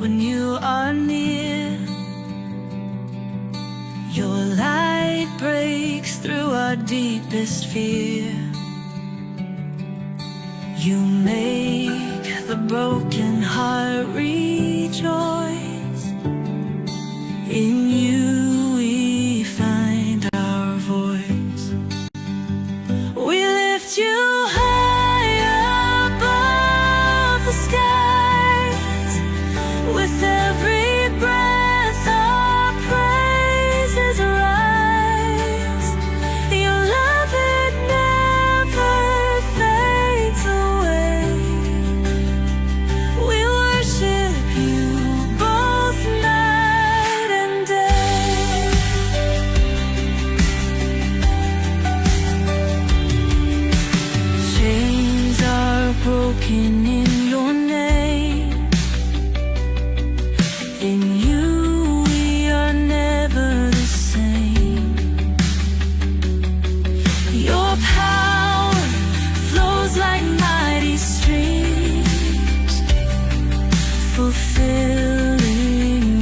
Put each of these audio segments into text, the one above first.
when you are near. Your light breaks through our deepest fear. You make the broken heart rejoice. In you we find our voice. We lift you high above the skies. With every breath our praises rise. Your love, it never fades away. We worship you both night and day. Chains are broken in your name. In you we are never the same. Your power flows like mighty streams, fulfilling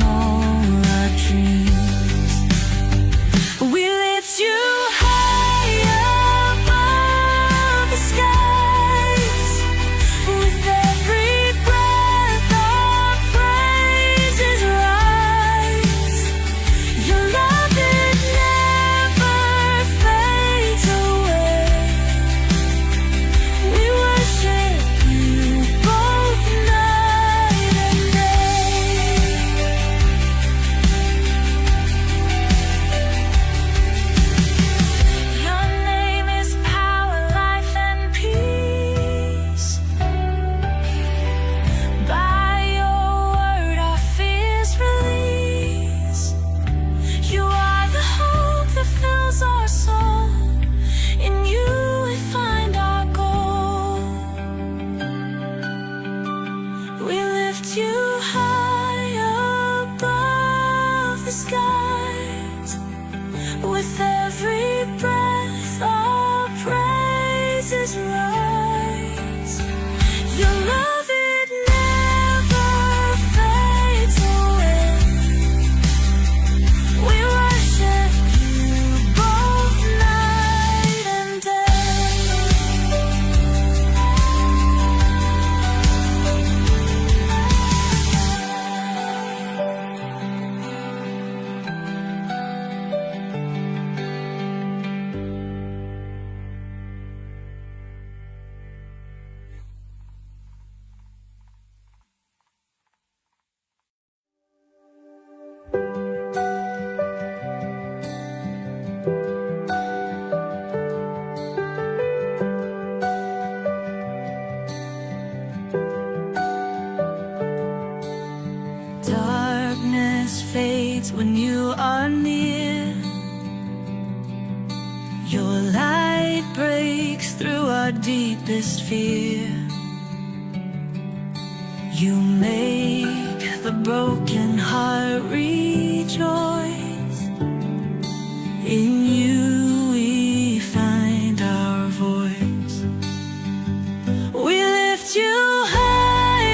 all our dreams. We lift you high above the skies. With every breath our praises rise. Your love, it never fades away. We worship you both night and day. Your name is power, life, and peace. By your word our fears release. You are the hope that fills our soul. In you we find our goal. We lift you high above the skies. With every breath our praises rise. Your love, it never fades away. We worship you both night and day. Darkness fades when you are near. Your light breaks through our deepest fear. You make the broken heart rejoice. In you we find our voice. We lift you high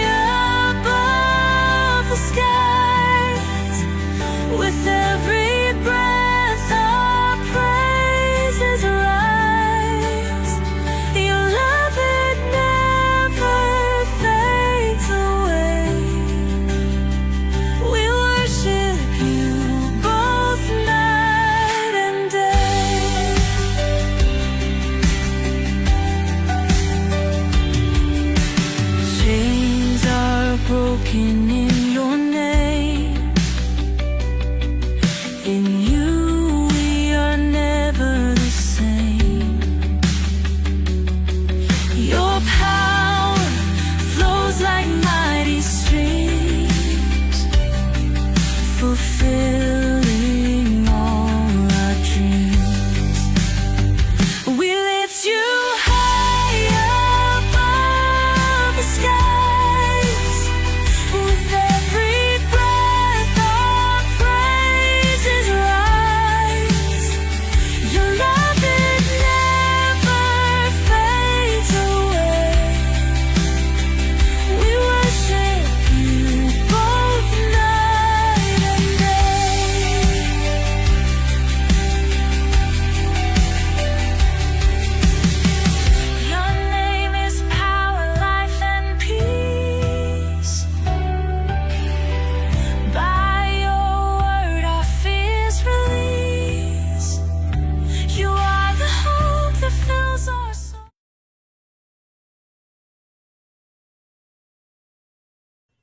above the skies. With every breath our praises rise. Your love, it never fades away. We worship you both night and day.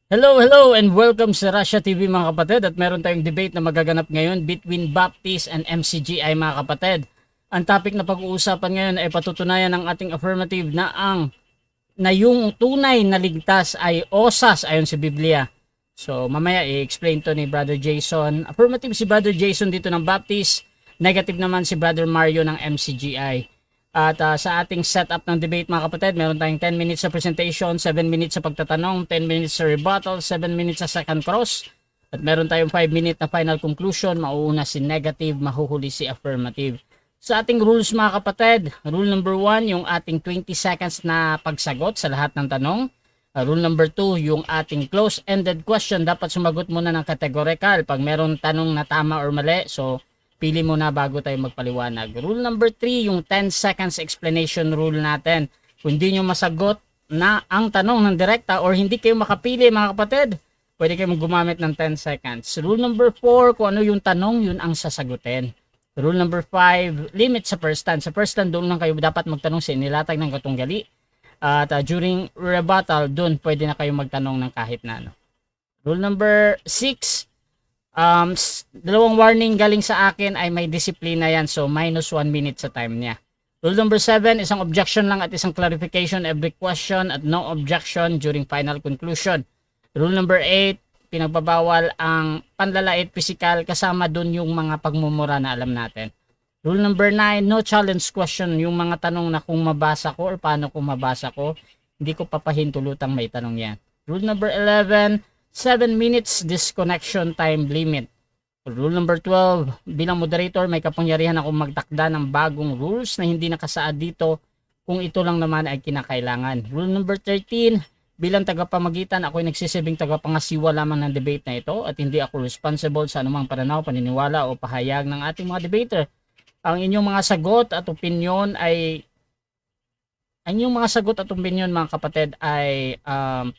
Hello and welcome sa Russia TV mga kapatid, at meron tayong debate na magaganap ngayon between Baptist and MCGI mga kapatid. Ang topic na pag-uusapan ngayon ay patutunayan ng ating affirmative na yung tunay na ligtas ay osas ayon sa Biblia. So mamaya i-explain to ni Brother Jason. Affirmative si Brother Jason dito ng Baptist, negative naman si Brother Mario ng MCGI. At sa ating setup ng debate mga kapatid, meron tayong 10 minutes sa presentation, 7 minutes sa pagtatanong, 10 minutes sa rebuttal, 7 minutes sa second cross, at meron tayong 5 minute na final conclusion. Mauuna si negative, mahuhuli si affirmative. Sa ating rules mga kapatid, rule number 1, yung ating 20 seconds na pagsagot sa lahat ng tanong. Rule number 2, yung ating close-ended question, dapat sumagot muna ng categorical pag meron tanong na tama or mali. So pili mo na bago tayo magpaliwanag. Rule number 3, yung 10 seconds explanation rule natin. Kung hindi nyo masagot na ang tanong ng direkta or hindi kayo makapili mga kapatid, pwede kayo gumamit ng 10 seconds. Rule number 4, kung ano yung tanong, yun ang sasagutin. Rule number 5, limit sa first stand. Sa first stand, doon lang kayo dapat magtanong sa inilatag ng katunggali. At during rebuttal, doon pwede na kayo magtanong ng kahit na ano. Rule number 6, dalawang warning galing sa akin ay may disiplina yan, so minus 1 minute sa time niya. Rule number 7, isang objection lang at isang clarification every question at no objection during final conclusion. Rule number 8, pinagbabawal ang panlalait physical, kasama dun yung mga pagmumura na alam natin. Rule number 9, no challenge question, yung mga tanong na kung mabasa ko or paano kung mabasa ko, hindi ko papahintulutang may tanong yan. Rule number 11, 7 minutes disconnection time limit. Rule number 12, bilang moderator may kapangyarihan akong magtakda ng bagong rules na hindi nakasaad dito kung ito lang naman ay kinakailangan. Rule number 13, bilang tagapamagitan ako'y nagsisibing tagapangasiwa lamang ng debate na ito at hindi ako responsible sa anumang pananaw, paniniwala o pahayag ng ating mga debater. Ang inyong mga sagot at opinion mga kapatid ay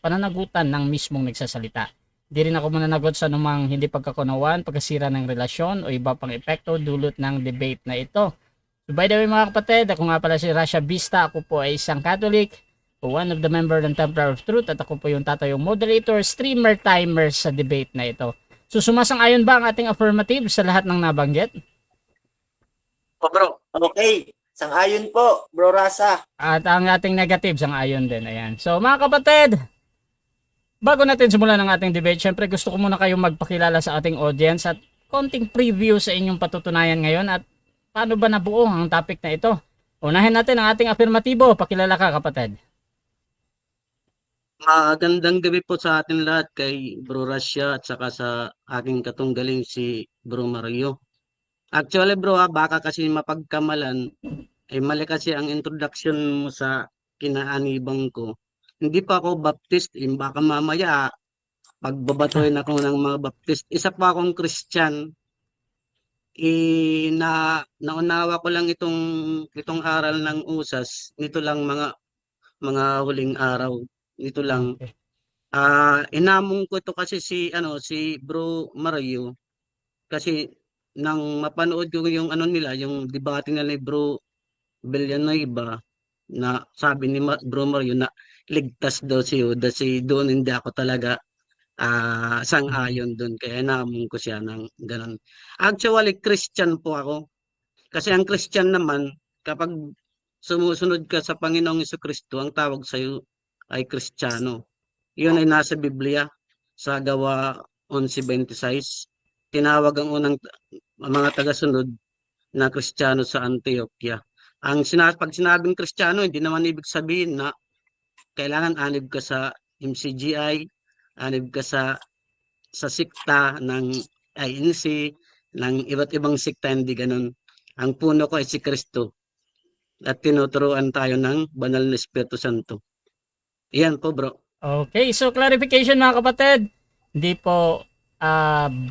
pananagutan ng mismong nagsasalita. Hindi rin ako mananagot sa anumang hindi pagkakunawaan, pagkasira ng relasyon o iba pang epekto dulot ng debate na ito. So by the way mga kapatid, ako nga pala si Rasha Vista. Ako po ay isang Catholic, one of the member ng Templar of Truth, at ako po yung tatayong moderator, streamer, timer sa debate na ito. So sumasang-ayon ba ang ating affirmative sa lahat ng nabanggit? O bro, okay. Sang-ayon po, bro Rasa. At ang ating negative, sang-ayon din. Ayan. So mga kapatid, bago natin simulan ang ating debate, syempre gusto ko muna kayong magpakilala sa ating audience at konting preview sa inyong patutunayan ngayon at paano ba nabuo ang topic na ito. Unahin natin ang ating afirmatibo. Pakilala ka kapatid. Magandang gabi po sa atin lahat, kay Bro Russia at saka sa aking katunggaling si Bro Mario. Actually bro, baka kasi mapagkamalan, mali kasi ang introduction mo sa kinaanibang ko. Hindi pa ako Baptist, baka mamaya pagbabatuhin ako ng mga Baptist. Isa pa akong Christian. Naunawa ko lang itong aral ng usas, nito lang mga huling araw. Ito lang. Okay. Inamong ko ito kasi si Bro Mario, kasi nang mapanood ko yung yung debate nila ni Bro Villanueva, na sabi ni Bro Mario na ligtas daw si Judas, doon hindi ako talaga sang-ayon doon, kaya inamong ko siya ng ganun. Actually Christian po ako, kasi ang Christian naman, kapag sumusunod ka sa Panginoong Jesucristo, ang tawag sa iyo ay Kristiyano. Iyon ay nasa Biblia sa Gawa 11:26. Tinawag ang unang mga tagasunod na Kristiyano sa Antioquia. Pag sinabing Kristiyano, hindi naman ibig sabihin na kailangan anib ka sa MCGI, anib ka sa sikta ng INC, ng iba't ibang sikta, hindi ganun. Ang puno ko ay si Kristo at tinuturuan tayo ng banal na Espiritu Santo. Iyan po bro. Okay, so clarification mga kapatid, hindi po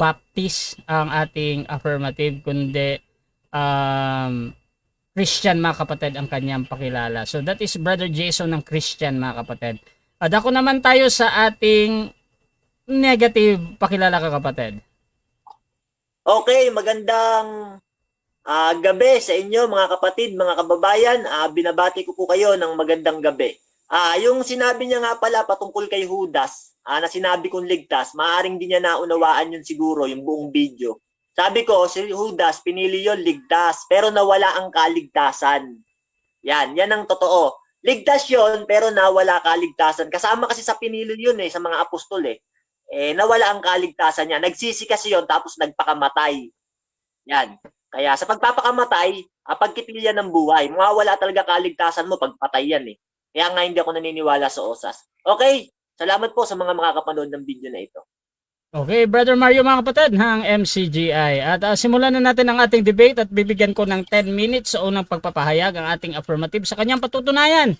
Baptist ang ating affirmative, kundi Christian mga kapatid ang kanyang pakilala. So that is Brother Jason ng Christian mga kapatid. At ako naman tayo sa ating negative, pakilala ka kapatid. Okay, magandang gabi sa inyo mga kapatid, mga kababayan. Binabati ko po kayo ng magandang gabi. Yung sinabi niya nga pala patungkol kay Judas, na sinabi kong ligtas, maaaring di niya naunawaan yun siguro, yung buong video. Sabi ko, si Judas, pinili yun ligtas, pero nawala ang kaligtasan. Yan ang totoo. Ligtas yun, pero nawala kaligtasan. Kasama kasi sa pinili yun sa mga apostol nawala ang kaligtasan niya. Nagsisi kasi yun, tapos nagpakamatay. Yan. Kaya sa pagpapakamatay, pagkitilyan ng buhay, mawawala talaga kaligtasan mo pag patay yan Kaya nga hindi ako naniniwala sa osas. Okay, salamat po sa mga makakapanood ng video na ito. Okay, Brother Mario mga kapatid ng MCGI. At simulan na natin ang ating debate at bibigyan ko ng 10 minutes sa unang pagpapahayag ang ating affirmative sa kanyang patutunayan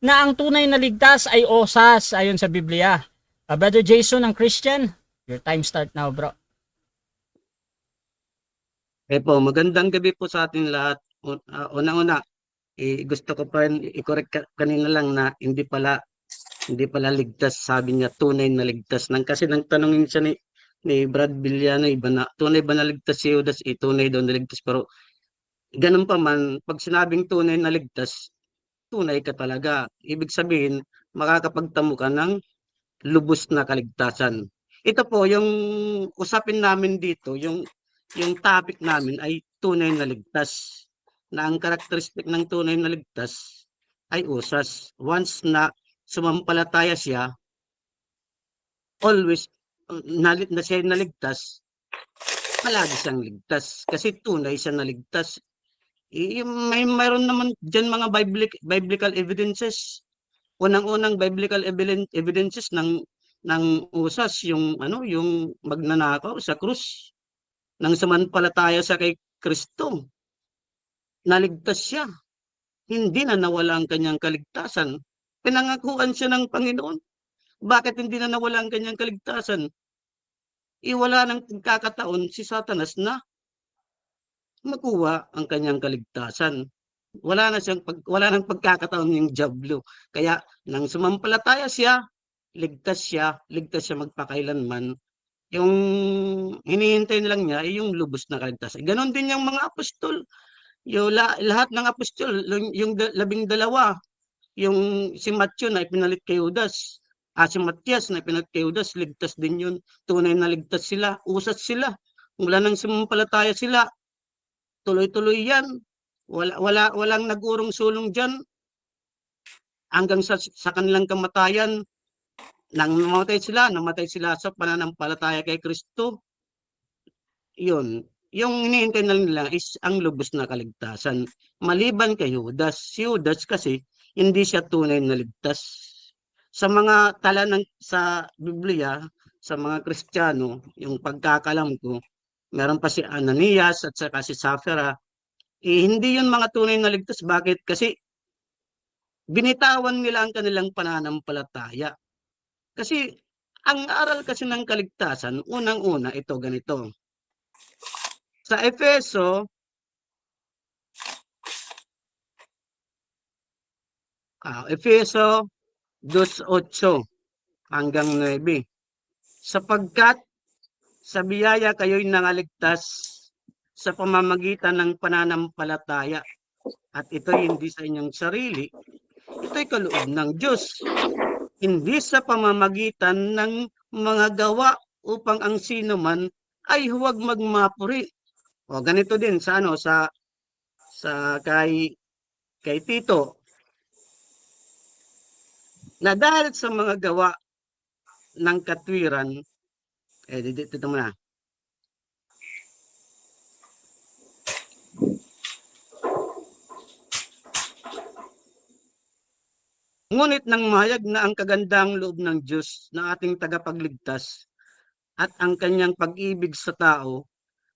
na ang tunay na ligtas ay osas ayon sa Biblia. Brother Jason ng Christian, your time start now, bro. Po, magandang gabi po sa ating lahat. Unang-una, gusto ko pa rin i-correct kanina lang na hindi pala ligtas, sabi niya tunay na ligtas. Kasi nang tanongin siya ni Brad Villano, iba na, tunay ba na ligtas si Judas? Tunay daw na ligtas. Pero ganun pa man, pag sinabing tunay na ligtas, tunay ka talaga. Ibig sabihin, makakapagtamo ka ng lubos na kaligtasan. Ito po, yung usapin namin dito, yung topic namin ay tunay na ligtas. Na ang karakteristik ng tunay na ligtas ay usas. Once na sumampalataya siya, always na siya naligtas, palagi siyang ligtas. Kasi tunay siya naligtas. Mayroon naman dyan mga biblical evidences. Unang-unang biblical evidences ng usas, yung magnanakaw sa krus. Nang sumampalataya sa kay Kristo, naligtas siya. Hindi na nawala ang kanyang kaligtasan. Pinangakuan siya ng Panginoon. Bakit hindi na nawala ang kanyang kaligtasan? Wala ng pagkakataon si Satanas na makuha ang kanyang kaligtasan. Wala nang pagkakataon yung Diablo. Kaya nang sumampalataya siya, ligtas siya magpakailanman. Yung hinihintay nilang niya ay yung lubos na kaligtasan. Ganon din yung mga apostol. Lahat ng apostol, yung 12, yung si Matthew na ipinalit kay Judas, si Matias na ipinalit kay Judas, ligtas din yun. Tunay na ligtas sila, usat sila. Mula nang sumampalataya sila, tuloy-tuloy yan. Walang nag-urong sulong dyan hanggang sa kanilang kamatayan. Nang namatay sila sa pananampalataya kay Kristo. Yun. Yung hinihintay na nila is ang lubos na kaligtasan. Maliban kay Judas. Si Judas kasi hindi siya tunay na ligtas. Sa mga tala sa Biblia, sa mga Kristiyano, yung pagkakalam ko, meron pa si Ananias at saka si Sapphira. Hindi yun mga tunay na ligtas. Bakit? Kasi binitawan nila ang kanilang pananampalataya. Kasi ang aral kasi ng kaligtasan, unang-una, ito ganito. Sa Efeso, Efeso 2:8 hanggang 9. Sapagkat sa biyaya kayo'y nangaligtas sa pamamagitan ng pananampalataya. At ito'y hindi sa inyong sarili, ito'y kaloob ng Diyos. Hindi sa pamamagitan ng mga gawa upang ang sino man ay huwag magmapuri. Ganito din sa kay Tito. Na dahil sa mga gawa ng katwiran, dito muna. Ngunit nang mahayag na ang kagandang loob ng Diyos na ating tagapagligtas at ang kanyang pag-ibig sa tao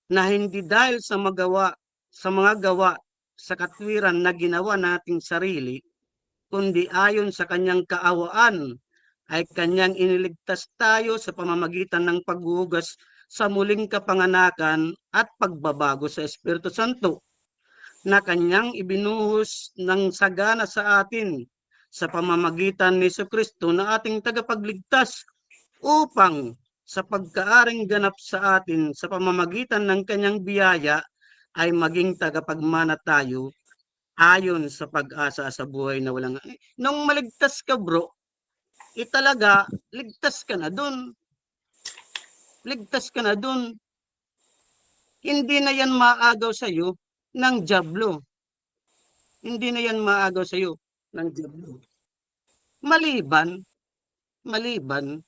na hindi dahil sa mga gawa sa katwiran na ginawa nating sarili, kundi ayon sa kanyang kaawaan ay kanyang iniligtas tayo sa pamamagitan ng paghuhugas sa muling kapanganakan at pagbabago sa Espiritu Santo na kanyang ibinuhos ng sagana sa atin sa pamamagitan ni Jesucristo na ating tagapagligtas upang sa pagkaaring ganap sa atin sa pamamagitan ng kanyang biyaya ay maging tagapagmana tayo ayon sa pag-asa sa buhay na walang nung maligtas ka bro, talaga ligtas ka na dun. Ligtas ka na dun. Hindi na yan maagaw sa iyo ng diablo. Hindi na yan maagaw sa iyo ng diablo. Maliban, maliban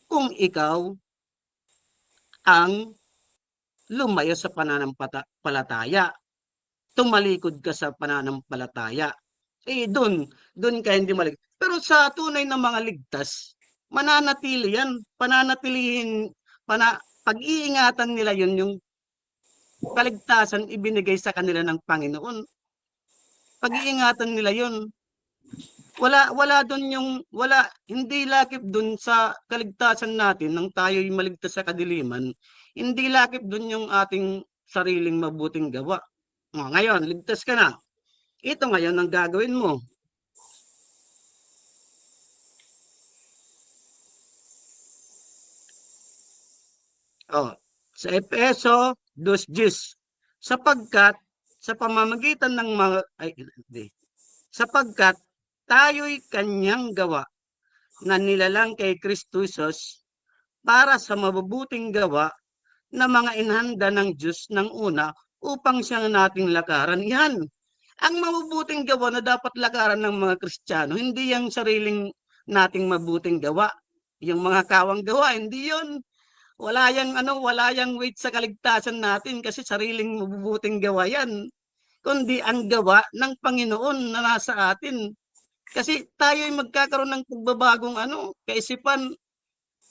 kung ikaw ang lumayo sa pananampalataya, tumalikod ka sa pananampalataya. Doon ka hindi maligtas. Pero sa tunay na mga ligtas, mananatili yan. Pag-iingatan nila yun, yung kaligtasan ibinigay sa kanila ng Panginoon. Pag-iingatan nila yun. Hindi lakip dun sa kaligtasan natin nang tayo'y maligtas sa kadiliman. Hindi lakip dun yung ating sariling mabuting gawa. Ngayon, ligtas ka na. Ito ngayon ang gagawin mo. Sa Efeso 2:10, sapagkat sa pamamagitan ng sapagkat tayo'y kanyang gawa na nilalang kay Kristo Jesus para sa mabubuting gawa na mga inhanda ng Diyos ng una upang siyang nating lakaran. Yan. Ang mabubuting gawa na dapat lakaran ng mga Kristiyano, hindi yung sariling nating mabuting gawa. Yung mga kawang gawa, hindi yun. Wala yang weight sa kaligtasan natin kasi sariling mabubuting gawa yan. Kundi ang gawa ng Panginoon na nasa atin. Kasi tayo ay magkakaroon ng pagbabagong kaisipan,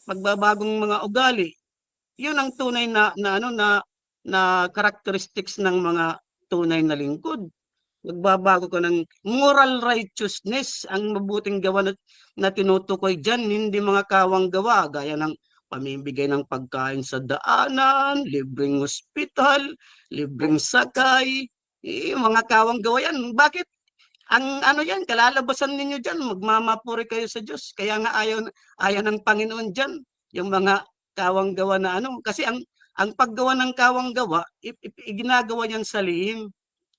pagbabagong mga ugali. Yun ang tunay na characteristics ng mga tunay na lingkod. Magbabago ka ng moral righteousness, ang mabuting gawa na tinutukoy diyan, hindi mga kawang gawa gaya ng pamimigay ng pagkain sa daanan, libreng ospital, libreng sakay, mga kawang gawa yan. Bakit? Ang yan, kalalabasan ninyo dyan, magmamapuri kayo sa Diyos. Kaya nga ayaw ng Panginoon dyan, yung mga kawang gawa na Kasi ang paggawa ng kawang gawa, ginagawa niyan sa lihim.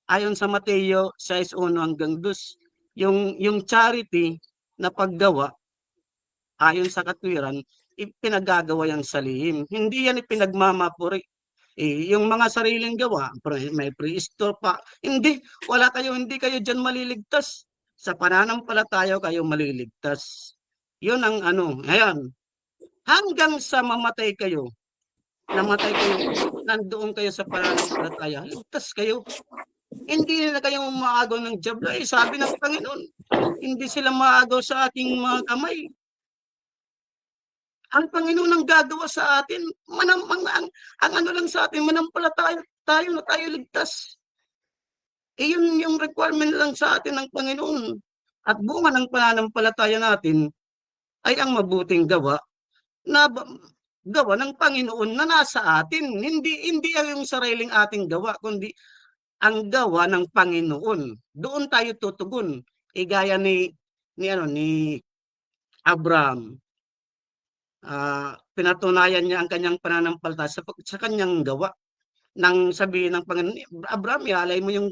Ayon sa Mateo 6:1-2, yung charity na paggawa, ayon sa katwiran, ipinagagawa yan sa lihim. Hindi yan ipinagmamapuri. Yung mga sariling gawa, may pre-store pa. Hindi kayo dyan maliligtas. Sa pananampalataya kayo maliligtas. Yun ang Ngayon, hanggang sa namatay kayo, nandoon kayo sa pananampalataya, ligtas kayo. Hindi na kayo maagaw ng diablo. Sabi ng Panginoon, hindi sila maagaw sa ating mga kamay. Ang Panginoon ang gagawa sa atin, ang lang sa atin, manampalataya tayo na tayo ligtas. Yun yung requirement lang sa atin ng Panginoon. At bunga ng pananampalataya natin ay ang mabuting gawa na gawa ng Panginoon na nasa atin. Hindi yung sariling ating gawa, kundi ang gawa ng Panginoon. Doon tayo tutugon. Gaya ni Abraham. Pinatunayan niya ang kanyang pananampalataya sa kanyang gawa. Nang sabihin ng Panginoon, Abraham, ialay mo yung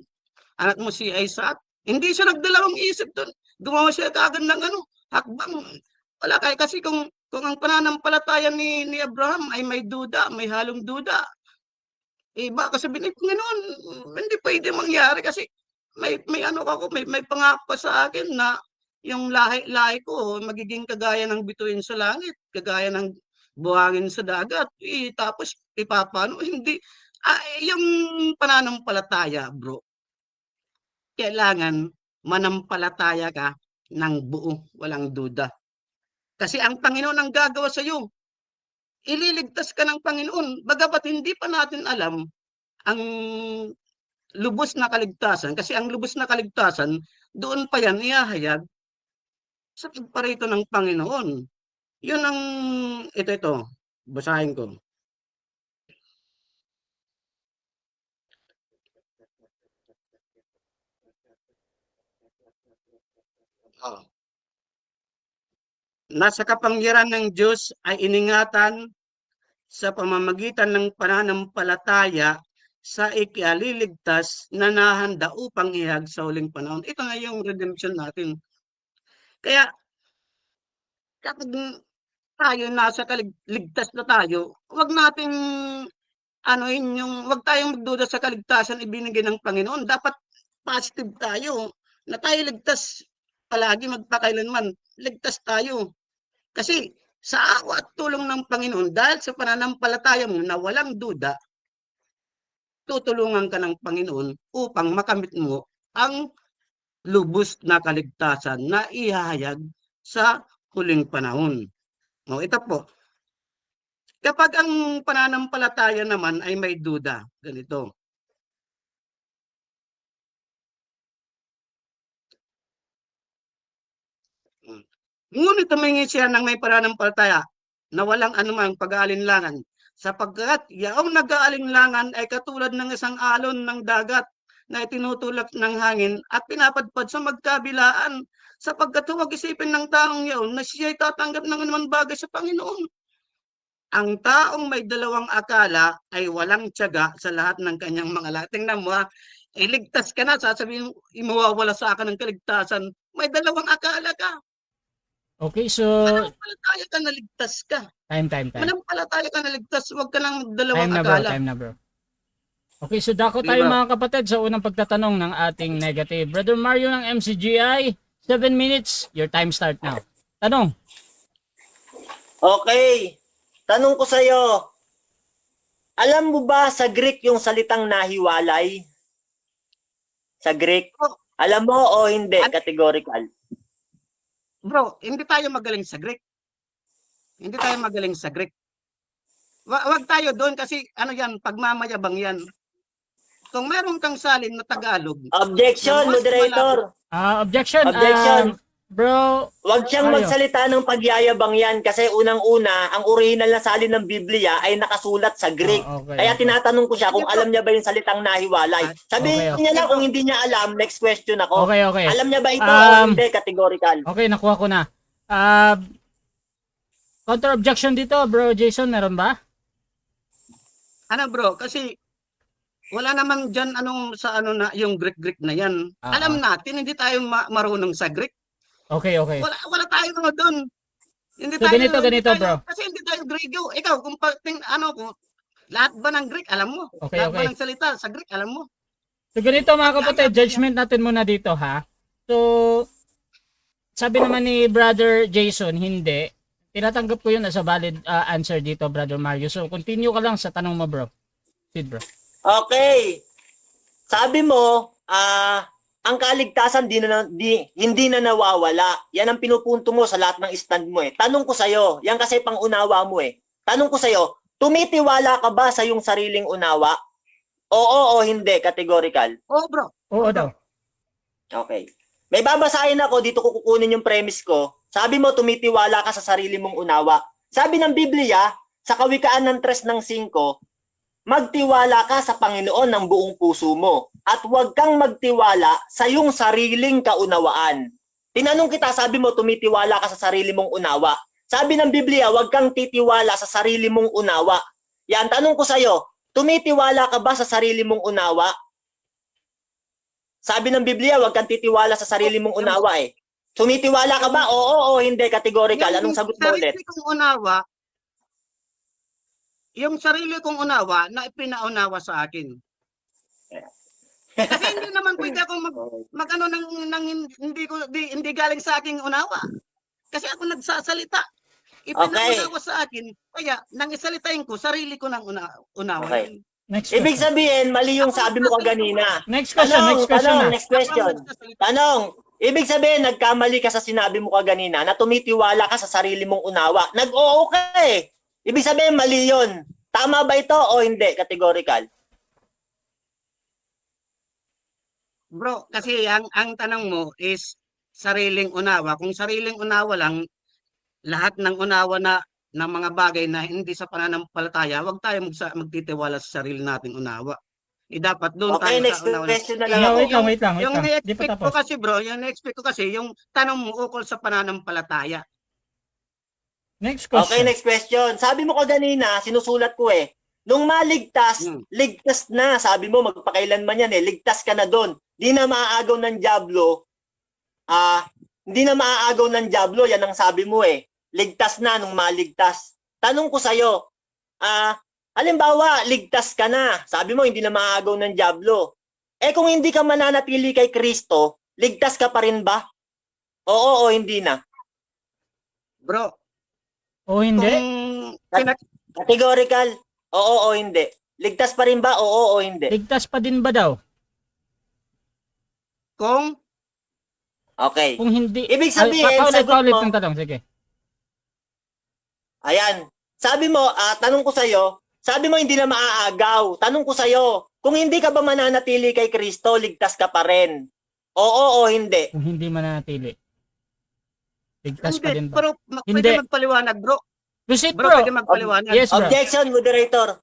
anak mo si Isaac. Hindi siya nagdalawang isip doon. Gumawa siya kagad ng hakbang. Wala kasi kung ang pananampalataya ni Abraham ay may duda, may halong duda, baka sabihin ni Panginoon, hindi pwede mangyari kasi may pangako sa akin na yung lahi ko magiging kagaya ng bituin sa langit, kagaya ng buhangin sa dagat. Tapos ipapano? Hindi. Yung pananampalataya, bro, kailangan manampalataya ka ng buo, walang duda. Kasi ang Panginoon ang gagawa sa iyo. Ililigtas ka ng Panginoon. Bagamat hindi pa natin alam ang lubos na kaligtasan. Kasi ang lubos na kaligtasan, doon pa yan ihahayag sa pagparito ng Panginoon. Yun ang, ito, basahin ko. Nasa kapangyarihan ng Diyos ay iningatan sa pamamagitan ng pananampalataya sa ikaliligtas na nahanda upang ihag sa huling panahon. Ito nga yung redemption natin. Kaya kapag tayo nasa ligtas na tayo, wag nating wag tayong magduda sa kaligtasan ibinigay ng Panginoon. Dapat positive tayo na tayo ligtas palagi magpakailanman. Ligtas tayo. Kasi sa awa at tulong ng Panginoon, dahil sa pananampalataya mo na walang duda, tutulungan ka ng Panginoon upang makamit mo ang lubos na kaligtasan na ihahayag sa huling panahon. O, ito po. Kapag ang pananampalataya naman ay may duda, ganito. Ngunit tumingi siya ng may pananampalataya na walang anumang pag-aalinlangan, sapagkat yaong nag-aalinlangan ay katulad ng isang alon ng dagat na itinutulak ng hangin at pinapadpad sa magkabilaan, sapagkat huwag isipin ng taong yaon na siya ay tatanggap ng anumang bagay sa Panginoon. Ang taong may dalawang akala ay walang tiyaga sa lahat ng kanyang mga lahat. Tingnan mo iligtas ka na, sasabihin mawawala sa akin ng kaligtasan. May dalawang akala ka. Okay, so Manampalataya ka na ligtas ka. time. Manampalataya ka na ligtas, huwag ka lang dalawang Time na bro, akala. time na bro. Okay, so dako tayo Diba? mga kapatid sa unang pagtatanong ng ating negative. Brother Mario ng MCGI, 7 minutes, your time start now. Tanong. Okay. Tanong ko sa'yo, alam mo ba sa Greek yung salitang nahiwalay? Sa Greek? Alam mo o hindi? Categorical. Bro, hindi tayo magaling sa Greek. Hindi tayo magaling sa Greek. Wag tayo doon kasi yan, pagmamayabang yan. Kung meron kang salin na Tagalog. Objection, moderator. Objection. Objection. Bro, Huwag siyang Mario. magsalita ng pagyayabang yan kasi unang-una, ang original na salin ng Biblia ay nakasulat sa Greek. Okay, Kaya okay. tinatanong ko siya kung alam niya ba yung salitang nahiwalay. Sabihin Okay. niya lang kung hindi niya alam, next question ako. Okay. Alam niya ba ito o hindi? Categorical. Okay, nakuha ko na. Counter objection dito, bro Jason, meron ba? Bro, kasi wala naman dyan na yung Greek na yan. Alam natin, hindi tayo marunong sa Greek. Okay. Wala tayo doon. Hindi So, tayo, ganito, tayo, bro. Kasi hindi tayo Grego. Ikaw, kung lahat ba ng Greek, alam mo? Okay, Lahat ba okay. ng salita sa Greek, alam mo? So ganito mga kapatid, judgment natin muna dito ha. So, sabi naman ni Brother Jason, hindi. Tinatanggap ko yun as a valid answer dito, Brother Mario. So, continue ka lang sa tanong mo, bro. Sid, bro. Okay. Sabi mo, ang kaligtasan hindi na nawawala. Yan ang pinupunto mo sa lahat ng stand mo eh. Tanong ko sa'yo, yan kasi pang-unawa mo eh. Tanong ko sa'yo, tumitiwala ka ba sa iyong sariling unawa? Oo o hindi, categorical. Oo, bro. Oo daw. Okay. May babasahin ako, dito ko kukunin yung premise ko. Sabi mo, tumitiwala ka sa sarili mong unawa. Sabi ng Biblia, sa Kawikaan ng 3:5, magtiwala ka sa Panginoon ng buong puso mo at huwag kang magtiwala sa iyong sariling kaunawaan. Tinanong kita, sabi mo, tumitiwala ka sa sarili mong unawa. Sabi ng Biblia, huwag kang titiwala sa sarili mong unawa. Yan, tanong ko sa'yo, tumitiwala ka ba sa sarili mong unawa? Sabi ng Biblia, huwag kang titiwala sa sarili mong unawa eh. Tumitiwala ka ba? Oo o hindi, categorical. Anong sagot mo ulit? Yung sarili kong unawa na ipinaunawa sa akin. Kasi hindi naman pwede ako hindi galing sa aking unawa. Kasi ako nagsasalita. Ipinaunawa sa akin. Kaya nang isalitain ko, sarili ko ng unawa. Okay. Next Ibig question. sabihin, mali yung sabi mo kanina. Next question na. Next question. Tanong, ibig sabihin, nagkamali ka sa sinabi mo kanina na tumitiwala ka sa sarili mong unawa. Nag-oo ka eh. Ibig sabihin, mali yun. Tama ba ito o hindi? Categorical. Bro, kasi ang tanong mo is sariling unawa. Kung sariling unawa lang, lahat ng unawa ng mga bagay na hindi sa pananampalataya, huwag tayo magtitiwala sa sarili nating unawa. Dapat doon Okay, tayo next sa unawa. question na lang ako. Wait lang. Yung Di pa na-expect tapos. ko kasi bro, yung tanong mo ukol sa pananampalataya. Next question. Okay, next question. Sabi mo kanina, sinusulat ko eh, Nung maligtas, Hmm. ligtas na. Sabi mo, magpakailanman yan eh. Ligtas ka na doon. Di na maaagaw ng Diablo. Hindi na maaagaw ng Diablo. Yan ang sabi mo eh. Ligtas na nung maligtas. Tanong ko sa'yo, halimbawa, ligtas ka na. Sabi mo, hindi na maaagaw ng Diablo. Eh kung hindi ka mananatili kay Kristo, ligtas ka pa rin ba? Oo o hindi na. Bro, O hindi? kung Categorical, oo o hindi. Ligtas pa rin ba? Oo o hindi. Ligtas pa din ba daw? kung Okay. Kung hindi, Ibig sabihin, sagot paulit mo, ng tanong, sige. ayan. Sabi mo, tanong ko sa'yo, sabi mo hindi na maaagaw. Tanong ko sa'yo, kung hindi ka ba mananatili kay Kristo, ligtas ka pa rin. Oo o hindi. Kung hindi mananatili. Ligtas pa din hindi, ba? pero Hindi. pwede magpaliwanag, bro. Proceed, Bro, bro. pwede magpaliwanag. Yes, bro. Objection, moderator.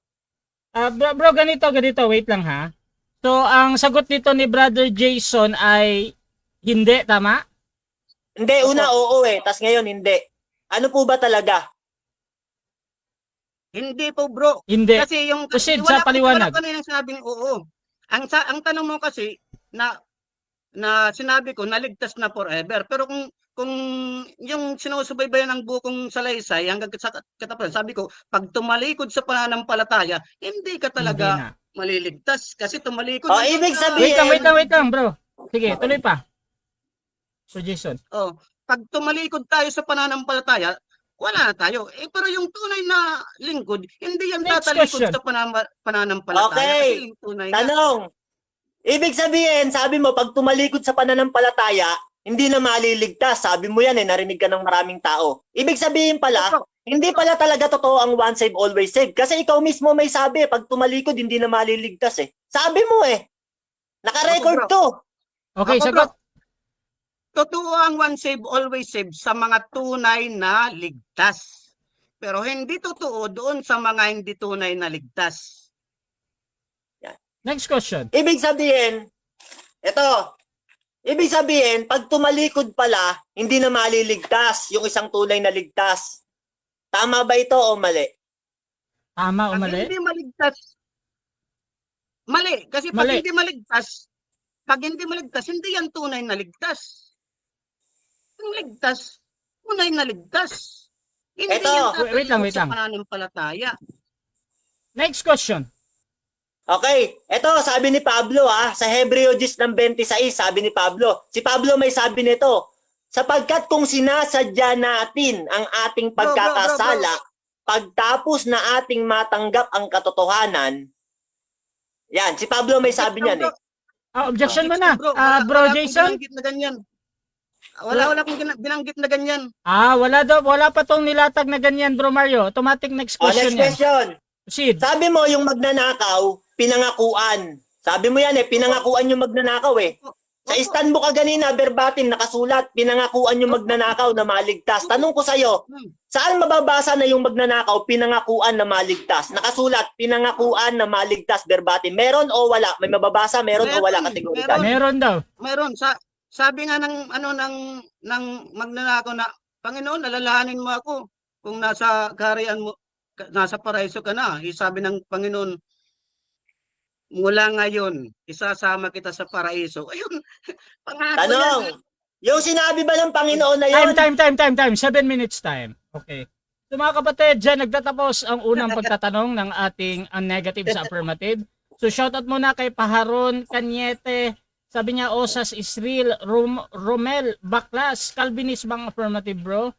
Bro, ganito, wait lang ha. So, ang sagot dito ni Brother Jason ay hindi, tama? Hindi, una oo eh, tas ngayon hindi. Ano po ba talaga? Hindi po, bro. Hindi. Kasi yung Proceed sa paliwanag. Wala kanina sinabing oo. Ang tanong mo kasi na sinabi ko naligtas na forever. Pero kung yung sinusubaybayan ng bukong salaysay hanggang sa katapusan, sabi ko, pag tumalikod sa pananampalataya, hindi ka Hindi talaga na. maliligtas kasi tumalikod. Oh, hanggang ibig sa- sabihin- Wait lang, bro. Sige, tuloy pa. So, Jason. Oh, pag tumalikod tayo sa pananampalataya, wala na tayo. Pero yung tunay na lingkod, hindi yan Next tatalikod question. sa pananampalataya. Okay. Kasi yung tunay na. Tanong. Ibig sabihin, sabi mo, pag tumalikod sa pananampalataya, hindi na maliligtas. Sabi mo yan eh, narinig ka ng maraming tao. Ibig sabihin pala, Opo. hindi pala talaga totoo ang one save, always save. Kasi ikaw mismo may sabi, pag tumalikod, hindi na maliligtas eh. Sabi mo eh. Naka-record Opo, bro. to. Okay, Ako, sagot. bro, totoo ang one save, always save sa mga tunay na ligtas. Pero hindi totoo doon sa mga hindi tunay na ligtas. Next question. Ibig sabihin, ibig sabihin, pag tumalikod pala, hindi na maliligtas yung isang tunay na ligtas. Tama ba ito o mali? Tama o Pag mali? hindi maligtas, mali. Kasi Mali. pag hindi maligtas, hindi yan tunay na ligtas. Yung ligtas, tunay na ligtas. Hindi Eto, yan tatalikod wait lang. sa pananampalataya. Next question. Okay, ito sabi ni Pablo sa Hebreo 10:26 sabi ni Pablo. Si Pablo may sabi nito, sapagkat kung sinasadya natin ang ating pagkakasala, pagtapos na ating matanggap ang katotohanan, yan, si Pablo may sabi niyan eh. Objection mo na. Bro, Bro wala akong Jason? binanggit na ganyan. Wala akong binanggit na ganyan. Wala pa tong nilatag na ganyan, Bro Mario. Automatic next question Next yan. question. Proceed. Sabi mo yung magnanakaw, pinangakuan. Sabi mo yan eh, pinangakuan yung magnanakaw eh. Sa stand mo ka ganina, verbatim, nakasulat, pinangakuan yung magnanakaw na maligtas. Tanong ko sa'yo, saan mababasa na yung magnanakaw, pinangakuan na maligtas? Nakasulat, pinangakuan na maligtas, verbatim. Meron o wala? May mababasa, meron o wala kategorikal? Meron daw. Mayroon sabi nga ng magnanakaw na, Panginoon, alalahanin mo ako kung nasa kaharian mo, nasa paraiso ka na. Sabi ng Panginoon, mula ngayon, isasama kita sa paraiso. Ayun, pangako Tanong, yan. yung sinabi ba ng Panginoon na yun? Time. 7 minutes time. Okay. So mga kapatid, dyan nagtatapos ang unang pagtatanong ng ating negative sa affirmative. So shoutout muna kay Paharon Cañete. Sabi niya, Osas Israel, Romel Baklas, Calvinist bang affirmative bro?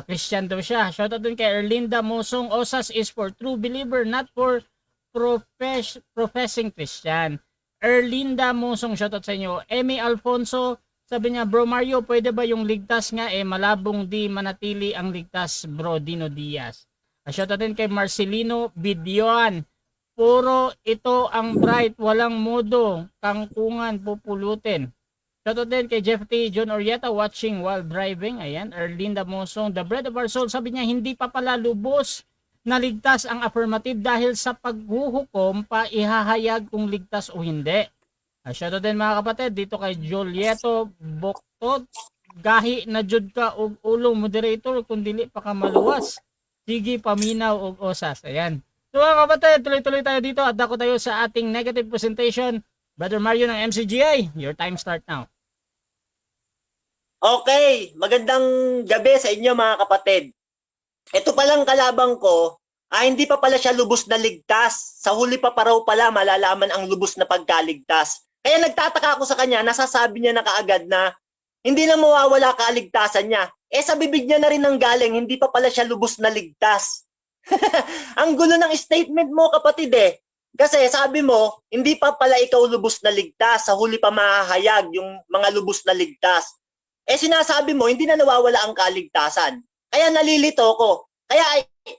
Christian daw siya. Shoutout dun kay Erlinda Mosong, Osas is for true believer, not for professing Christian. Erlinda Mosong, shoutout sa inyo. Emmy Alfonso, sabi niya, Bro Mario, pwede ba yung ligtas nga malabong di manatili ang ligtas, Bro Dino Diaz. Shoutout din kay Marcelino Bidyoan. Puro ito ang bright, walang modo, kangkungan pupulutin. Shoutout din kay Jeff T. John Orieta watching while driving. Ayan, Erlinda Mosong, the bread of our soul. Sabi niya, hindi pa pala lubos na ligtas ang affirmative dahil sa paghuhukom pa ihahayag kung ligtas o hindi. Shoutout din mga kapatid dito kay Julieto Boktot. Gahi na jud ka og ulong moderator kung dili pa ka maluwas. Sige paminaw og osas. Ayan. So mga kapatid, tuloy-tuloy tayo dito at dako tayo sa ating negative presentation. Brother Mario ng MCGI, your time start now. Okay, magandang gabi sa inyo mga kapatid. Ito palang kalabang ko, hindi pa pala siya lubos na ligtas. Sa huli pa raw pala malalaman ang lubos na pagkaligtas. Kaya nagtataka ako sa kanya, nasasabi niya na kaagad na hindi na mawawala kaligtasan niya. Sa bibig niya na rin ang galing, hindi pa pala siya lubos na ligtas. Ang gulo ng statement mo kapatid eh. Kasi sabi mo, hindi pa pala ikaw lubos na ligtas, sa huli pa mahahayag yung mga lubos na ligtas. Sinasabi mo, hindi na nawawala ang kaligtasan. Kaya nalilito ko.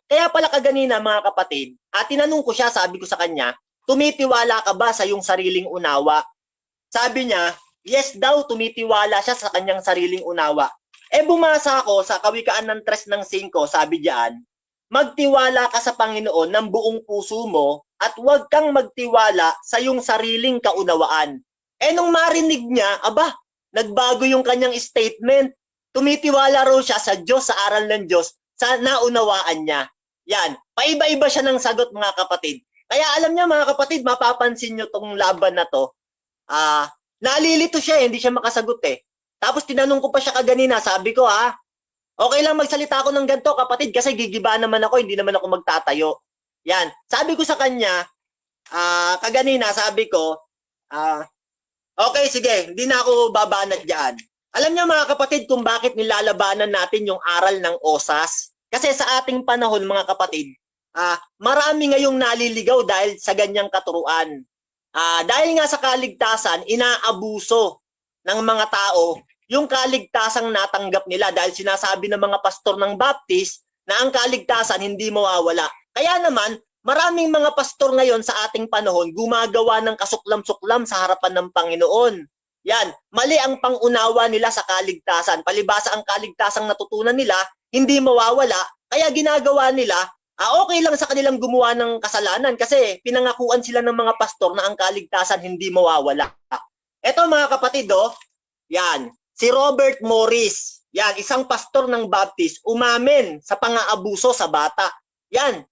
Kaya pala kaganina mga kapatid, tinanong ko siya, sabi ko sa kanya, tumitiwala ka ba sa iyong sariling unawa? Sabi niya, yes daw, tumitiwala siya sa kanyang sariling unawa. Bumasa ako sa Kawikaan ng 3 ng 5, sabi diyan, magtiwala ka sa Panginoon ng buong puso mo at huwag kang magtiwala sa iyong sariling kaunawaan. Nung marinig niya, nagbago yung kanyang statement. Tumitiwala raw siya sa Diyos, sa aral ng Diyos, sa naunawaan niya. Yan, paiba-iba siya ng sagot mga kapatid. Kaya alam niya mga kapatid, mapapansin niyo tong laban na to. Nalilito siya, hindi siya makasagot eh. Tapos tinanong ko pa siya kaganina, sabi ko okay lang magsalita ako ng ganito kapatid kasi gigiba naman ako, hindi naman ako magtatayo. Yan, sabi ko sa kanya, kaganina sabi ko, okay, sige, hindi na ako babanat dyan. Alam niyo mga kapatid kung bakit nilalabanan natin yung aral ng OSAS? Kasi sa ating panahon mga kapatid, marami ngayong naliligaw dahil sa ganyang katuruan. Dahil nga sa kaligtasan, inaabuso ng mga tao yung kaligtasang natanggap nila dahil sinasabi ng mga pastor ng Baptist na ang kaligtasan hindi mawawala. Kaya naman, maraming mga pastor ngayon sa ating panahon gumagawa ng kasuklam-suklam sa harapan ng Panginoon. Yan, mali ang pangunawa nila sa kaligtasan. Palibasa ang kaligtasang natutunan nila, hindi mawawala. Kaya ginagawa nila, okay lang sa kanilang gumawa ng kasalanan kasi pinangakuan sila ng mga pastor na ang kaligtasan hindi mawawala. Ito mga kapatid, yan, si Robert Morris, yan, isang pastor ng Baptist, umamin sa pang-aabuso sa bata. Yan,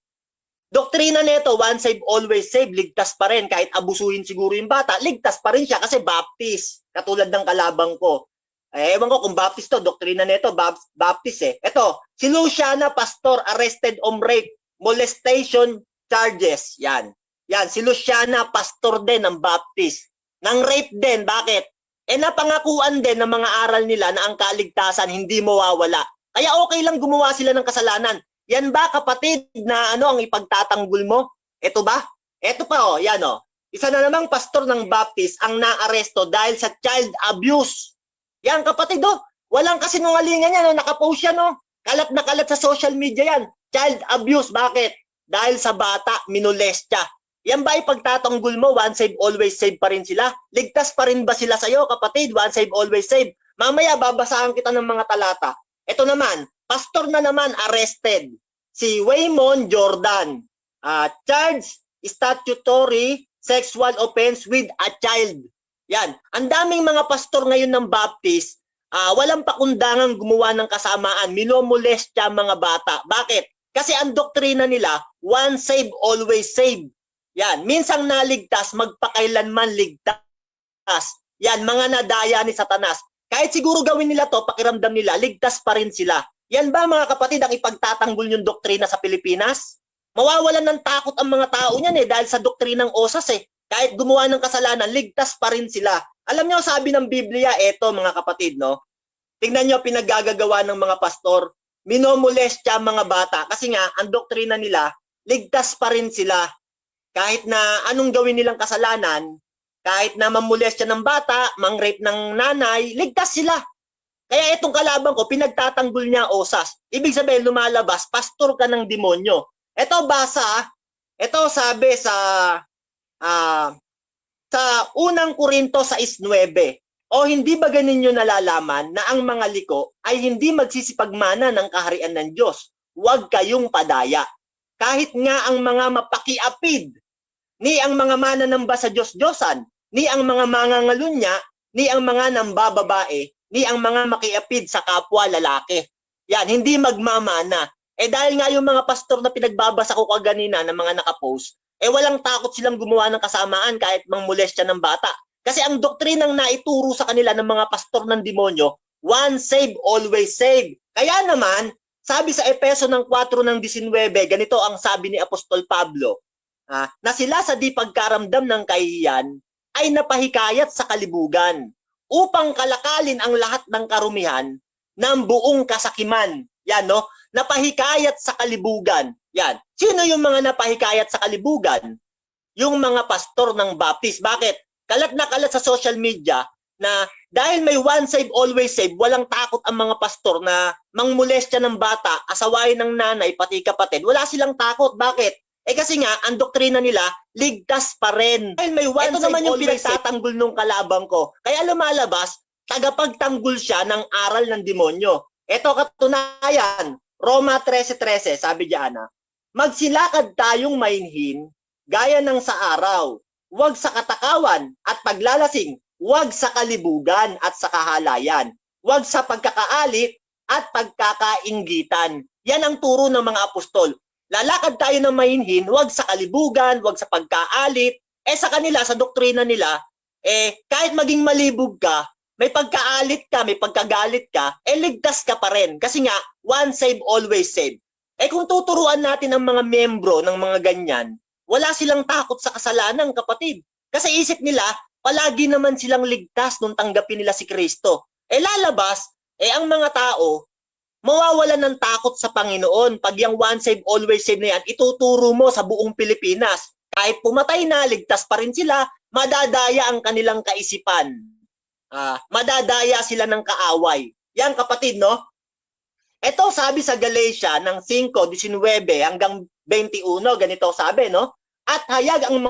doktrina nito, once saved, always saved, ligtas pa rin. Kahit abusuhin siguro yung bata, ligtas pa rin siya kasi Baptist. Katulad ng kalabang ko. Ewan ko kung Baptist to, doktrina nito, Baptist eh. Ito, si Luciana, pastor, arrested on rape, molestation charges. Yan. Yan, si Luciana, pastor din ng Baptist. Nang rape din, bakit? Napangakuan din ng mga aral nila na ang kaligtasan hindi mawawala. Kaya okay lang gumawa sila ng kasalanan. Yan ba kapatid na ang ipagtatanggol mo? Ito ba? Ito pa yan Isa na namang pastor ng Baptist ang naaresto dahil sa child abuse. Yan kapatid walang kasinungalingan yan nakapost yan Kalat na kalat sa social media yan. Child abuse, bakit? Dahil sa bata, minolestya. Yan ba ipagtatanggol mo? Once saved, always saved pa rin sila? Ligtas pa rin ba sila sa'yo kapatid? Once saved, always saved. Mamaya babasahan kita ng mga talata. Ito naman, pastor na naman arrested. Si Waymon Jordan. Charged statutory sexual offense with a child. Yan. Ang daming mga pastor ngayon ng Baptist, walang pakundangang gumawa ng kasamaan. Minomolestya mga bata. Bakit? Kasi ang doktrina nila, once saved, always saved. Yan. Minsang naligtas, magpakailanman ligtas. Yan. Mga nadaya ni Satanas. Kahit siguro gawin nila to, pakiramdam nila, ligtas pa rin sila. Yan ba mga kapatid ang ipagtatanggol yung doktrina sa Pilipinas? Mawawalan ng takot ang mga tao niyan dahil sa doktrinang OSAS Kahit gumawa ng kasalanan, ligtas pa rin sila. Alam niyo sabi ng Biblia, eto mga kapatid Tingnan niyo pinaggagawa ng mga pastor, minomolestya mga bata kasi nga ang doktrina nila, ligtas pa rin sila. Kahit na anong gawin nilang kasalanan, kahit na mamolestya ng bata, mang-rape ng nanay, ligtas sila. Kaya itong kalaban ko, pinagtatanggol niya OSAS. Ibig sabihin, lumalabas, pastor ka ng demonyo. Ito ito sabi sa unang Korinto 6:9. O hindi ba ganin nyo nalalaman na ang mga liko ay hindi magsisipagmana ng kaharian ng Diyos? Huwag kayong padaya. Kahit nga ang mga mapakiapid, ni ang mga mananamba sa Diyos-Diyosan, ni ang mga mangangalunya, ni ang mga nambababae, ni ang mga makiapid sa kapwa lalaki. Yan, hindi magmamana. Eh dahil nga yung mga pastor na pinagbabasa ko kaganina ng mga nakapost, eh walang takot silang gumawa ng kasamaan kahit mangmolestya ng bata. Kasi ang doktrinang naituro sa kanila ng mga pastor ng demonyo, once saved, always saved. Kaya naman, sabi sa Efeso ng 4 ng 19, ganito ang sabi ni Apostol Pablo, na sila sa di pagkaramdam ng kahihiyan ay napahikayat sa kalibugan upang kalakalin ang lahat ng karumihan ng buong kasakiman. Yan, no? Napahikayat sa kalibugan. Yan. Sino yung mga napahikayat sa kalibugan? Yung mga pastor ng Baptist. Bakit? Kalat na kalat sa social media na dahil may once saved, always saved, walang takot ang mga pastor na mangmolestya ng bata, asawain ng nanay, pati kapatid. Wala silang takot. Bakit? Eh kasi nga, ang doktrina nila, ligtas pa rin. Dahil may once saved, naman yung pinagtatanggol nung kalabang ko. Kaya lumalabas, tagapagtanggol siya ng aral ng demonyo. Ito katunayan, Roma 13:13, sabi diyan, magsilakad tayong mainhin gaya ng sa araw, huwag sa katakawan at paglalasing, huwag sa kalibugan at sa kahalayan, huwag sa pagkakaalit at pagkakainggitan. Yan ang turo ng mga apostol. Lalakad tayo ng mainhin, huwag sa kalibugan, huwag sa pagkaalit. Eh sa kanila, sa doktrina nila, kahit maging malibog ka, may pagkaalit ka, may pagkagalit ka, ligtas ka pa rin. Kasi nga, once saved, always saved. Kung tuturuan natin ang mga membro ng mga ganyan, wala silang takot sa kasalanan, kapatid. Kasi isip nila, palagi naman silang ligtas nung tanggapin nila si Kristo. Lalabas, ang mga tao, mawawalan ng takot sa Panginoon. Pag yung once saved, always saved na yan, ituturo mo sa buong Pilipinas. Kahit pumatay na, ligtas pa rin sila, madadaya ang kanilang kaisipan. Madadaya sila ng kaaway. Yan kapatid, no? Ito sabi sa Galatia ng 5:19 hanggang 21, ganito sabi, no? At hayag ang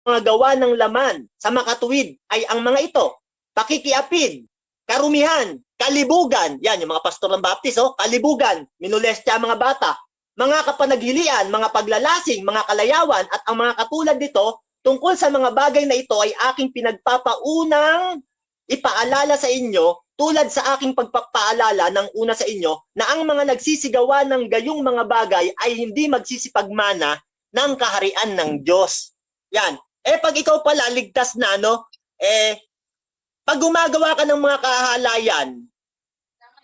mga gawa ng laman sa makatuwid ay ang mga ito, pakikiapid, karumihan, kalibugan, yan yung mga pastor ng Baptist, kalibugan, minolestya ang mga bata, mga kapanaghilian, mga paglalasing, mga kalayawan, at ang mga katulad nito, tungkol sa mga bagay na ito ay aking pinagpapaunang ipaalala sa inyo, tulad sa aking pagpapaalala ng una sa inyo, na ang mga nagsisigawa ng gayong mga bagay ay hindi magsisipagmana ng kaharian ng Diyos. Yan. Pag ikaw pala ligtas na, no? Pag gumagawa ka ng mga kahalayan,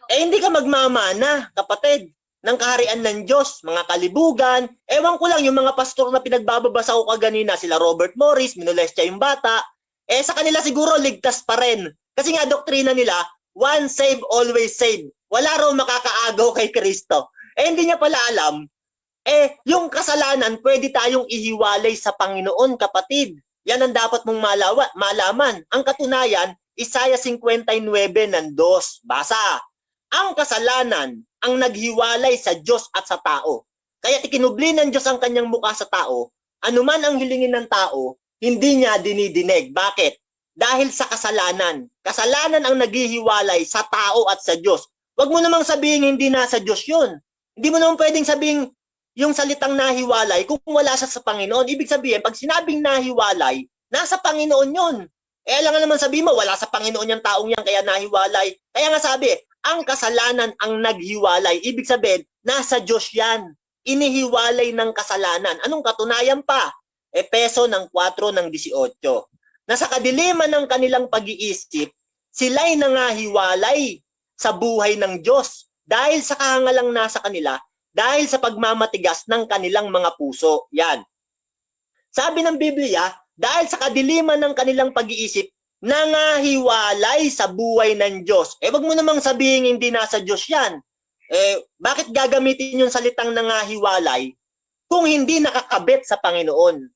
hindi ka magmamana, kapatid, ng kaharian ng Diyos, mga kalibugan. Ewan ko lang, yung mga pastor na pinagbababasa ko kaganina, sila Robert Morris, minolestya yung bata, sa kanila siguro ligtas pa rin. Kasi nga doktrina nila, once saved, always saved. Wala raw makakaagaw kay Kristo. Hindi niya pala alam, yung kasalanan, pwede tayong ihiwalay sa Panginoon, kapatid. Yan ang dapat mong malaman. Ang katunayan, Isaiah 59:2, basa. Ang kasalanan ang naghiwalay sa Diyos at sa tao. Kaya ikinubli ng Diyos ang kanyang mukha sa tao, anuman ang hilingin ng tao, hindi niya dinidinig. Bakit? Dahil sa kasalanan. Kasalanan ang naghihiwalay sa tao at sa Diyos. Huwag mo namang sabihin hindi nasa Diyos yun. Hindi mo naman pwedeng sabihin yung salitang nahiwalay kung wala siya sa Panginoon. Ibig sabihin, pag sinabing nahiwalay, nasa Panginoon yun. Alam nga naman sabihin mo, wala sa Panginoon yung taong yan, kaya nahiwalay. Kaya nga sabi, ang kasalanan ang naghiwalay. Ibig sabihin, nasa Diyos yan. Inihiwalay ng kasalanan. Anong katunayan pa? Efeso ng 4:18. Na sa kadiliman ng kanilang pag-iisip, sila'y nangahiwalay sa buhay ng Diyos dahil sa kahangalang nasa kanila, dahil sa pagmamatigas ng kanilang mga puso. Yan. Sabi ng Biblia, dahil sa kadiliman ng kanilang pag-iisip, nangahiwalay sa buhay ng Diyos. Wag mo namang sabihin hindi nasa Diyos yan. Bakit gagamitin yung salitang nangahiwalay kung hindi nakakabit sa Panginoon?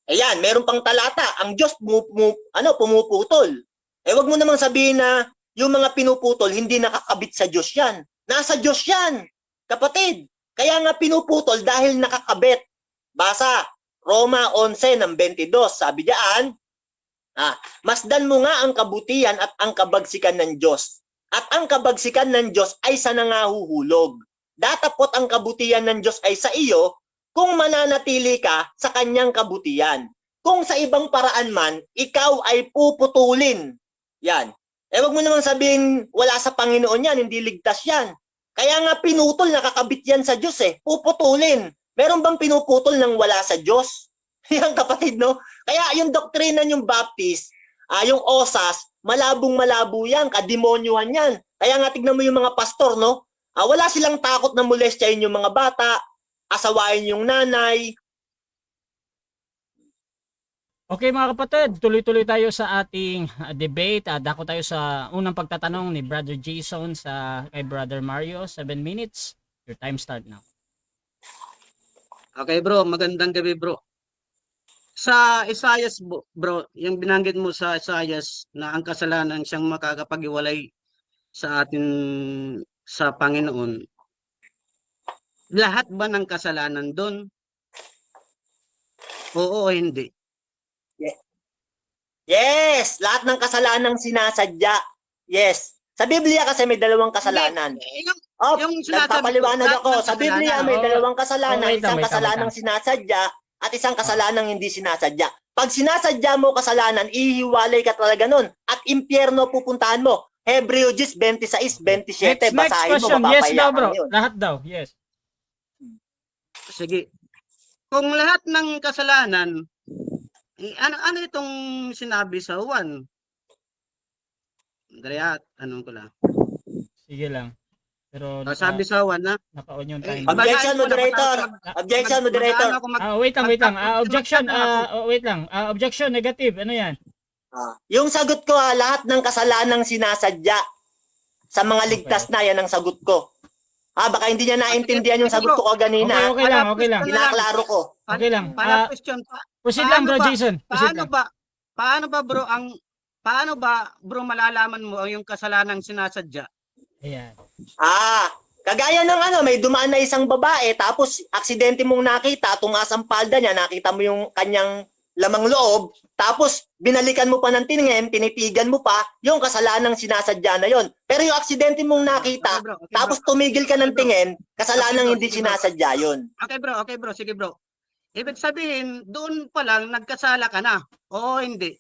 Ayan, meron pang talata, ang Diyos pumuputol. Wag mo namang sabihin na yung mga pinuputol hindi nakakabit sa Diyos yan. Nasa Diyos yan, kapatid. Kaya nga pinuputol dahil nakakabit. Basa, Roma 11:22, sabi diyan, masdan mo nga ang kabutihan at ang kabagsikan ng Diyos. At ang kabagsikan ng Diyos ay sa nangahuhulog. Datapot ang kabutihan ng Diyos ay sa iyo kung mananatili ka sa kanyang kabutihan. Kung sa ibang paraan man, ikaw ay puputulin. Yan. Wag mo naman sabihin wala sa Panginoon yan, hindi ligtas yan. Kaya nga pinutol, nakakabit yan sa Diyos eh. Puputulin. Meron bang pinuputol nang wala sa Diyos? Yan kapatid, no? Kaya yung doktrina yung Baptist, yung OSAS, malabong-malabo yan, kademonyuhan yan. Kaya nga tignan mo yung mga pastor, no? Wala silang takot na molestyahin yung mga bata, asawain yung nanay. Okay mga kapatid, tuloy-tuloy tayo sa ating debate. Dako tayo sa unang pagtatanong ni Brother Jason kay Brother Mario. 7 minutes. Your time start now. Okay bro, magandang gabi bro. Sa Isaias bro, yung binanggit mo sa Isaias na ang kasalanan siyang makakapag-iwalay sa atin sa Panginoon. Lahat ba ng kasalanan doon? Oo o hindi? Yes, lahat ng kasalanang sinasadya. Yes. Sa Biblia kasi may dalawang kasalanan. Yung Nagpapaliwanag ako. Sa Biblia may dalawang kasalanan. Wait lang, Isang kasalanang sinasadya at isang kasalanang hindi sinasadya. Pag sinasadya mo kasalanan, ihiwalay ka talaga nun. At impyerno pupuntahan mo. Hebreo 10:26-27. Next Basahin question. mo, Yes daw mapapayakan bro. yun. Lahat daw. Yes. Sige. Kung lahat ng kasalanan, ano itong sinabi sa Juan? Andrea, tanong ko lang. Sige lang. Pero Sabi sa Juan na naka-on yung time. Objection, moderator. Objection, moderator. Wait lang. Objection. Wait lang. Objection, negative. Ano yan? Yung sagot ko, lahat ng kasalanang sinasadya sa mga ligtas na, yan ang sagot ko. Baka hindi niya naintindihan yung sagot ko kanina. Okay lang. Pinaklaro ko. Okay lang. Para question pa. Proceed lang bro Jason. Paano ba bro malalaman mo yung kasalanang sinasadya? Ayan. Kagaya ng may dumaan na isang babae, tapos aksidente mong nakita, tumaas ang palda niya, nakita mo yung kanyang lamang loob, tapos binalikan mo pa ng tingin, tinitigan mo pa, yung kasalanang sinasadya na yon. Pero yung aksidente mong nakita, Okay, tapos tumigil ka ng tingin, kasalanang hindi sinasadya yon. Okay bro, sige bro. Ibig sabihin, doon pa lang nagkasala ka na. Oo, hindi.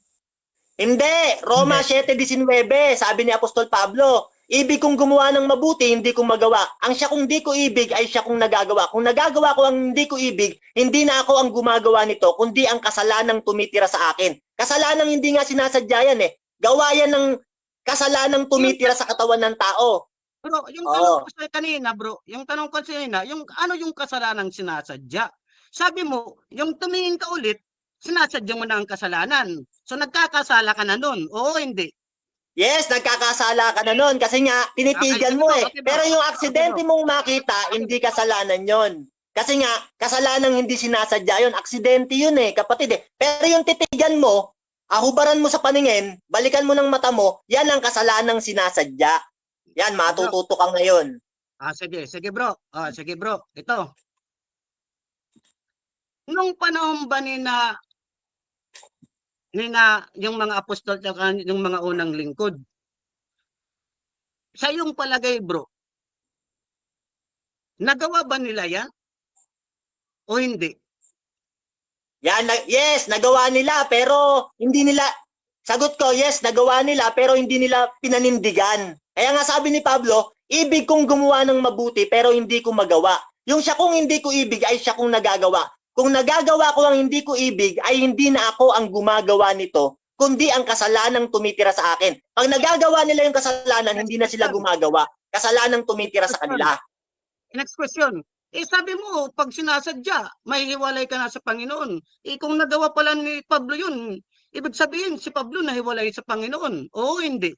Hindi, Roma 7:19, sabi ni Apostol Pablo, ibig kong gumawa ng mabuti, hindi kong magawa. Ang siya kong di ko ibig ay siya kong nagagawa. Kung nagagawa ko ang hindi ko ibig, hindi na ako ang gumagawa nito, kundi ang kasalanang tumitira sa akin. Kasalanang hindi nga sinasadya yan eh. Gawa yan ng kasalanang tumitira sa katawan ng tao. Bro, yung tanong ko sa'yo kanina, bro, yung ano yung kasalanang sinasadya? Sabi mo, yung tumingin ka ulit, sinasadya mo na ang kasalanan. So nagkakasala ka na nun. Oo, hindi. Yes, nagkakasala ka na nun kasi nga tinitigan mo eh. Pero yung aksidente mong makita, hindi kasalanan yon. Kasi nga, kasalanang hindi sinasadya yon. Aksidente yun eh, kapatid eh. Pero yung titigan mo, hubaran mo sa paningin, balikan mo ng mata mo, yan ang kasalanang sinasadya. Yan, matututo ka ngayon. Sige bro. Sige bro. Ito. Nung panahon ba ni na yung mga apostol at yung mga unang lingkod, sa iyong palagay bro, nagawa ba nila yan? O hindi? Yan, yes, nagawa nila pero hindi nila, sagot ko, yes, nagawa nila pero hindi nila pinanindigan. Kaya nga sabi ni Pablo, ibig kong gumawa ng mabuti pero hindi ko magawa. Yung siya kong hindi ko ibig ay siya kong nagagawa. Kung nagagawa ko ang hindi ko ibig, ay hindi na ako ang gumagawa nito, kundi ang kasalanang tumitira sa akin. Pag nagagawa nila yung kasalanan, hindi na sila gumagawa. Kasalanang tumitira sa kanila. Next question. Sabi mo, pag sinasadya, may hiwalay ka na sa Panginoon. Kung nagawa pala ni Pablo yun, ibig sabihin si Pablo nahiwalay sa Panginoon. Oo, hindi.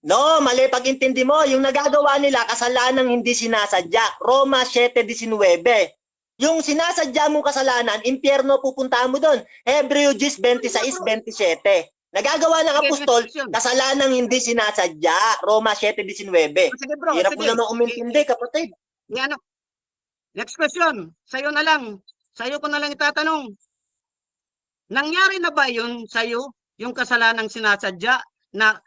No, mali pag-intindi mo. Yung nagagawa nila, kasalanang hindi sinasadya. Roma 7:19. Yung sinasadya mong kasalanan, impyerno pupuntahan mo doon. Hebreo 10:26-27. Nagagawa ng apostol, kasalanang hindi sinasadya. Roma 7:19. Sige bro, Hirap mo naman umintindi, kapatid. Yan. Next question. Sa'yo na lang. Sa'yo ko na lang itatanong. Nangyari na ba yun sa'yo, yung kasalanang sinasadya, na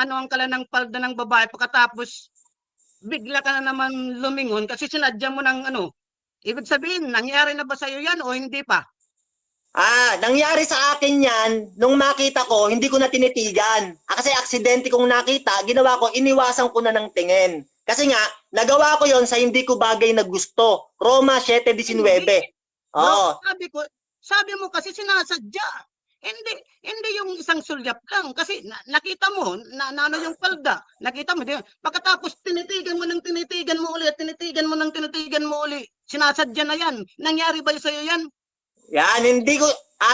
anuhan ka lang ng palda ng babae pagkatapos bigla ka na naman lumingon kasi sinadya mo ng ibig sabihin, nangyari na ba sa'yo yan o hindi pa? Nangyari sa akin yan, nung makita ko, hindi ko na tinitigan. Kasi aksidente kong nakita, ginawa ko, iniwasan ko na ng tingin. Kasi nga, nagawa ko yon sa hindi ko bagay na gusto. Roma 7:19. Oo. Bro, sabi mo kasi sinasadya. Hindi yung isang sulyap lang. Kasi nakita mo, ano yung palda. Nakita mo, di ba? Pagkatapos tinitigan mo ng tinitigan mo uli at tinitigan mo ng tinitigan mo uli. Sinasadya na yan. Nangyari ba sa'yo yan? Yan,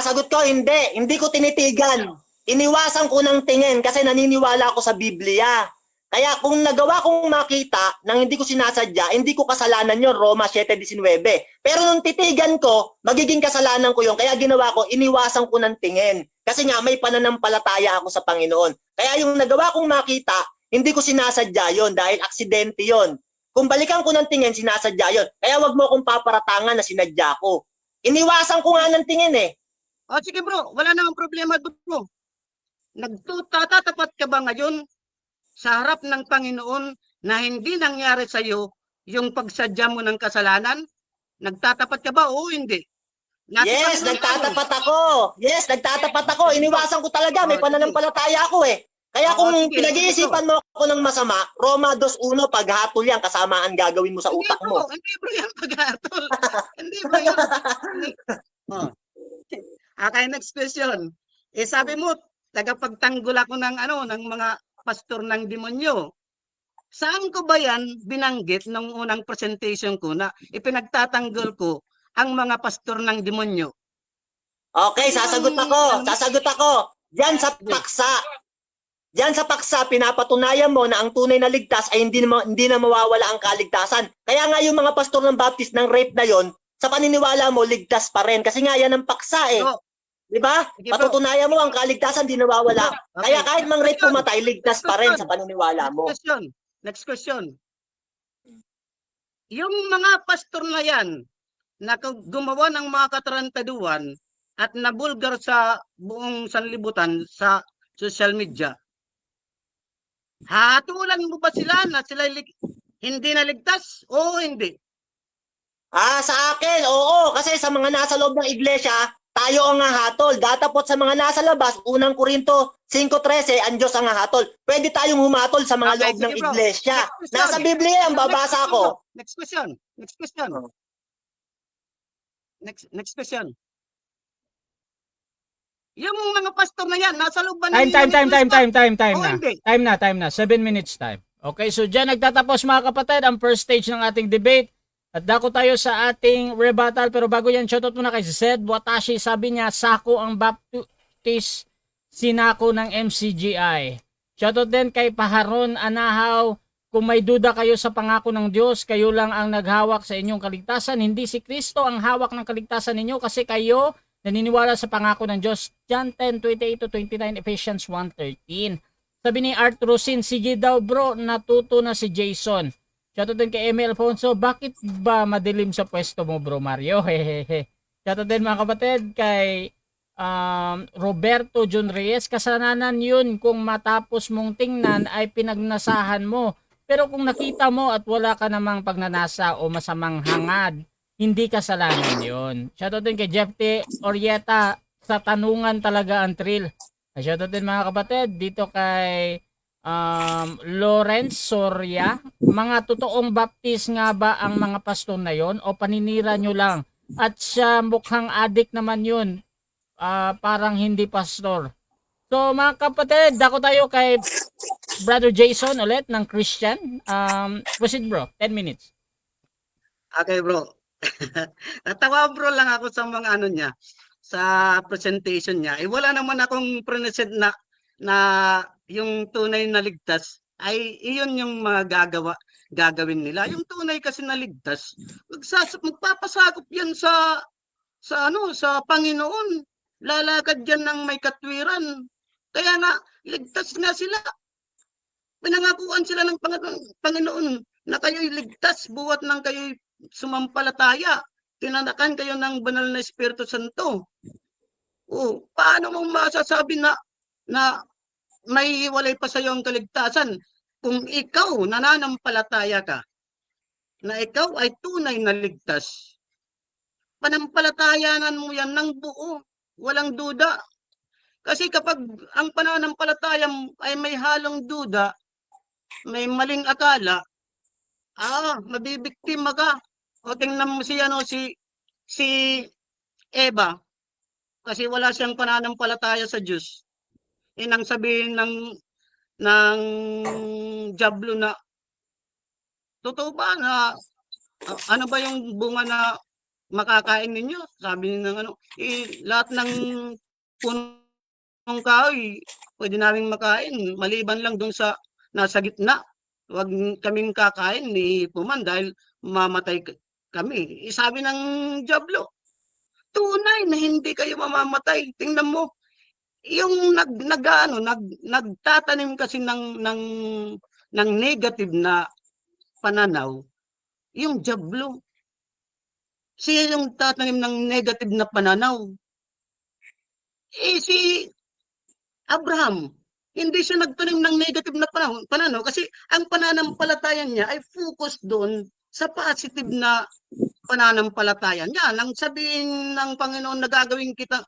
sagot ko, hindi. Hindi ko tinitigan. Iniwasan ko ng tingin kasi naniniwala ako sa Biblia. Kaya kung nagawa kong makita nang hindi ko sinasadya, hindi ko kasalanan yon, Roma 7:19. Pero nung titigan ko, magiging kasalanan ko yon. Kaya ginawa ko, iniwasan ko ng tingin. Kasi nga may pananampalataya ako sa Panginoon. Kaya yung nagawa kong makita, hindi ko sinasadya yon dahil aksidente yon. Kung balikan ko ng tingin, sinasadya yon. Kaya wag mo akong paparatangan na sinadya ko. Iniwasan ko nga ng tingin eh. O sige bro, wala namang problema bro. Nagtatapat ka ba ngayon sa harap ng Panginoon na hindi nangyari sa iyo yung pagsadya mo ng kasalanan? Nagtatapat ka ba o hindi? Yes, nagtatapat ako. Yes, nagtatapat ako. Iniwasan ko talaga. May pananampalataya ako eh. Kaya kung pinag-iisipan mo ako ng masama, Roma 2:1, paghatol yan, kasama ang gagawin mo sa utak mo. Hindi bro yan paghatol. Hindi bro yan. Okay, next question. Sabi mo, tagapagtanggol ako ng mga pastor ng demonyo. Saan ko ba yan binanggit nung unang presentation ko na ipinagtatanggol ko ang mga pastor ng demonyo? Okay, sasagot ako. Diyan sa paksa. Diyan sa paksa, pinapatunayan mo na ang tunay na ligtas ay hindi na mawawala ang kaligtasan. Kaya nga yung mga pastor ng Baptist ng rape na yon, sa paniniwala mo, ligtas pa rin. Kasi nga yan ang paksa eh. So, di ba? Patutunayan mo ang kaligtasan, di nawawala. Okay. Kaya kahit mang rape pumatay, ligtas pa rin sa paniniwala mo. Next question. Yung mga pastor na yan, na gumawa ng mga katarantaduan at nabulgar sa buong sanlibutan sa social media, hatulan mo ba sila na sila hindi naligtas o hindi? Sa akin, oo. Kasi sa mga nasa loob ng iglesia, tayo ang hahatol. Datapot sa mga nasa labas, unang Korinto 5:13, ang Diyos ang hahatol. Pwede tayong humatol sa mga loob ng iglesia. Nasa Biblia ang babasa ko. Next question. Next question. Yung mga pastor na yan, nasa loob ba ng Time na? Time na. 7 minutes time. Okay, so dyan nagtatapos mga kapatid ang first stage ng ating debate. At dako tayo sa ating rebuttal. Pero bago yan, shoutout muna kay Zed Watashi. Sabi niya, sako ang Baptist, sinako ng MCGI. Shoutout din kay Paharon Anahaw. Kung may duda kayo sa pangako ng Diyos, kayo lang ang naghawak sa inyong kaligtasan. Hindi si Kristo ang hawak ng kaligtasan ninyo kasi kayo naniniwala sa pangako ng Diyos. John 10:28-29, Ephesians 1:13. Sabi ni Art Rosin, sige daw bro, natuto na si Jason. Shoutout din kay Emil Alfonso, bakit ba madilim sa pwesto mo bro Mario? Hehehe. Shoutout din mga kapatid kay Roberto John Reyes, kasalanan yun kung matapos mong tingnan ay pinagnasahan mo. Pero kung nakita mo at wala ka namang pagnanasa o masamang hangad, hindi kasalanan yun. Shoutout din kay Jeff T. Orieta, sa tanungan talaga ang thrill. Shoutout din mga kapatid dito kay Lawrence Soria. Mga totoong baptist nga ba ang mga pastor na yon o paninira nyo lang? At siya mukhang addict naman yun. Parang hindi pastor. So mga kapatid, dako tayo kay Brother Jason ulit ng Christian. Proceed bro, 10 minutes. Okay bro. Natawa bro lang ako sa mga niya, sa presentation niya. Wala naman akong present na yung tunay na ligtas ay iyon yung mga gagawin nila. Yung tunay kasi na ligtas, magpapasakop yan sa Panginoon. Lalakad yan ng may katwiran. Kaya nga, ligtas nga sila. Pinangakuan sila ng Panginoon na kayo'y ligtas buhat ng kayo'y sumampalataya. Tinanakan kayo ng banal na Espiritu Santo. Paano mo masasabi na may walay pa sa iyo ang kaligtasan kung ikaw nananampalataya ka na ikaw ay tunay na ligtas? Panampalatayanan mo yan ng buo, walang duda. Kasi kapag ang pananampalataya ay may halong duda, may maling akala, mabibiktima ka. O tingnan mo si si Eva, kasi wala siyang pananampalataya sa Diyos. Nang sabihin ng Diablo na, totoo ba na ano ba yung bunga na makakain ninyo? Sabi ng ano, lahat ng punong kahoy pwede naming makain maliban lang dun sa nasa gitna. Huwag kaming kakain ni Puman dahil mamatay kami. Sabi ng Diablo, tunay na hindi kayo mamamatay. Tingnan mo, yung nagtatanim kasi ng negative na pananaw, yung Diablo. Siya yung tatanim ng negative na pananaw. Si Abraham, hindi siya nagtanim ng negative na pananaw kasi ang pananampalataya niya ay focus doon sa positive na pananampalataya niya. Nang sabihin ng Panginoon na gagawin kita,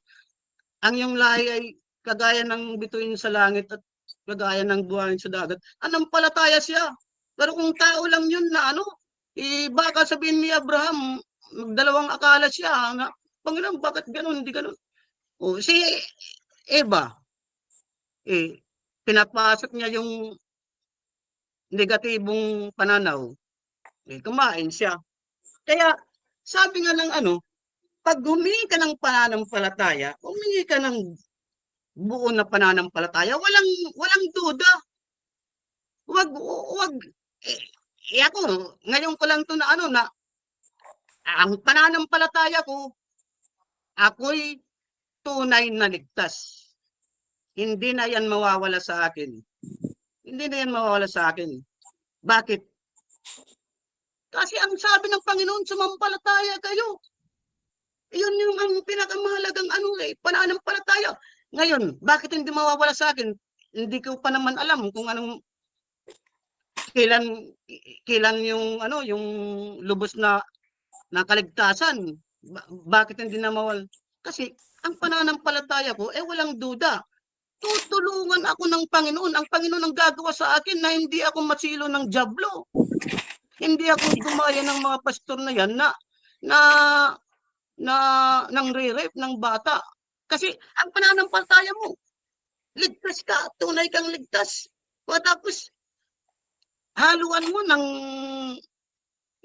ang iyong lahi ay kagaya ng bituin sa langit at kagaya ng buhayin sa dagat, anampalataya siya. Pero kung tao lang yun na baka sabihin ni Abraham, magdalawang akala siya na, Panginoon, bakit ganun, hindi ganun. O, si Eva, pinapasok niya yung negatibong pananaw, kumain siya. Kaya, sabi nga ng pag humingi ka ng pananampalataya, humingi ka ng buo na pananampalataya, walang duda. Wag ako, ngayon ko lang to na ang pananampalataya ko, ako'y tunay na ligtas. Hindi na yan mawawala sa akin. Hindi na yan mawawala sa akin. Bakit? Kasi ang sabi ng Panginoon, sumampalataya kayo. Iyon yung ang pinakamahalagang pananampalataya. Ngayon, bakit hindi mawawala sa akin? Hindi ko pa naman alam kung anong kailan yung yung lubos na kaligtasan. Bakit hindi na mawala? Kasi ang pananampalataya ko walang duda. Tutulungan ako ng Panginoon. Ang Panginoon ang gagawa sa akin na hindi ako masilo ng Diablo. Hindi ako gumaya ng mga pastor na yan na nang re-rape ng bata. Kasi ang pananampalataya mo, ligtas ka, tunay kang ligtas. O tapos, haluan mo ng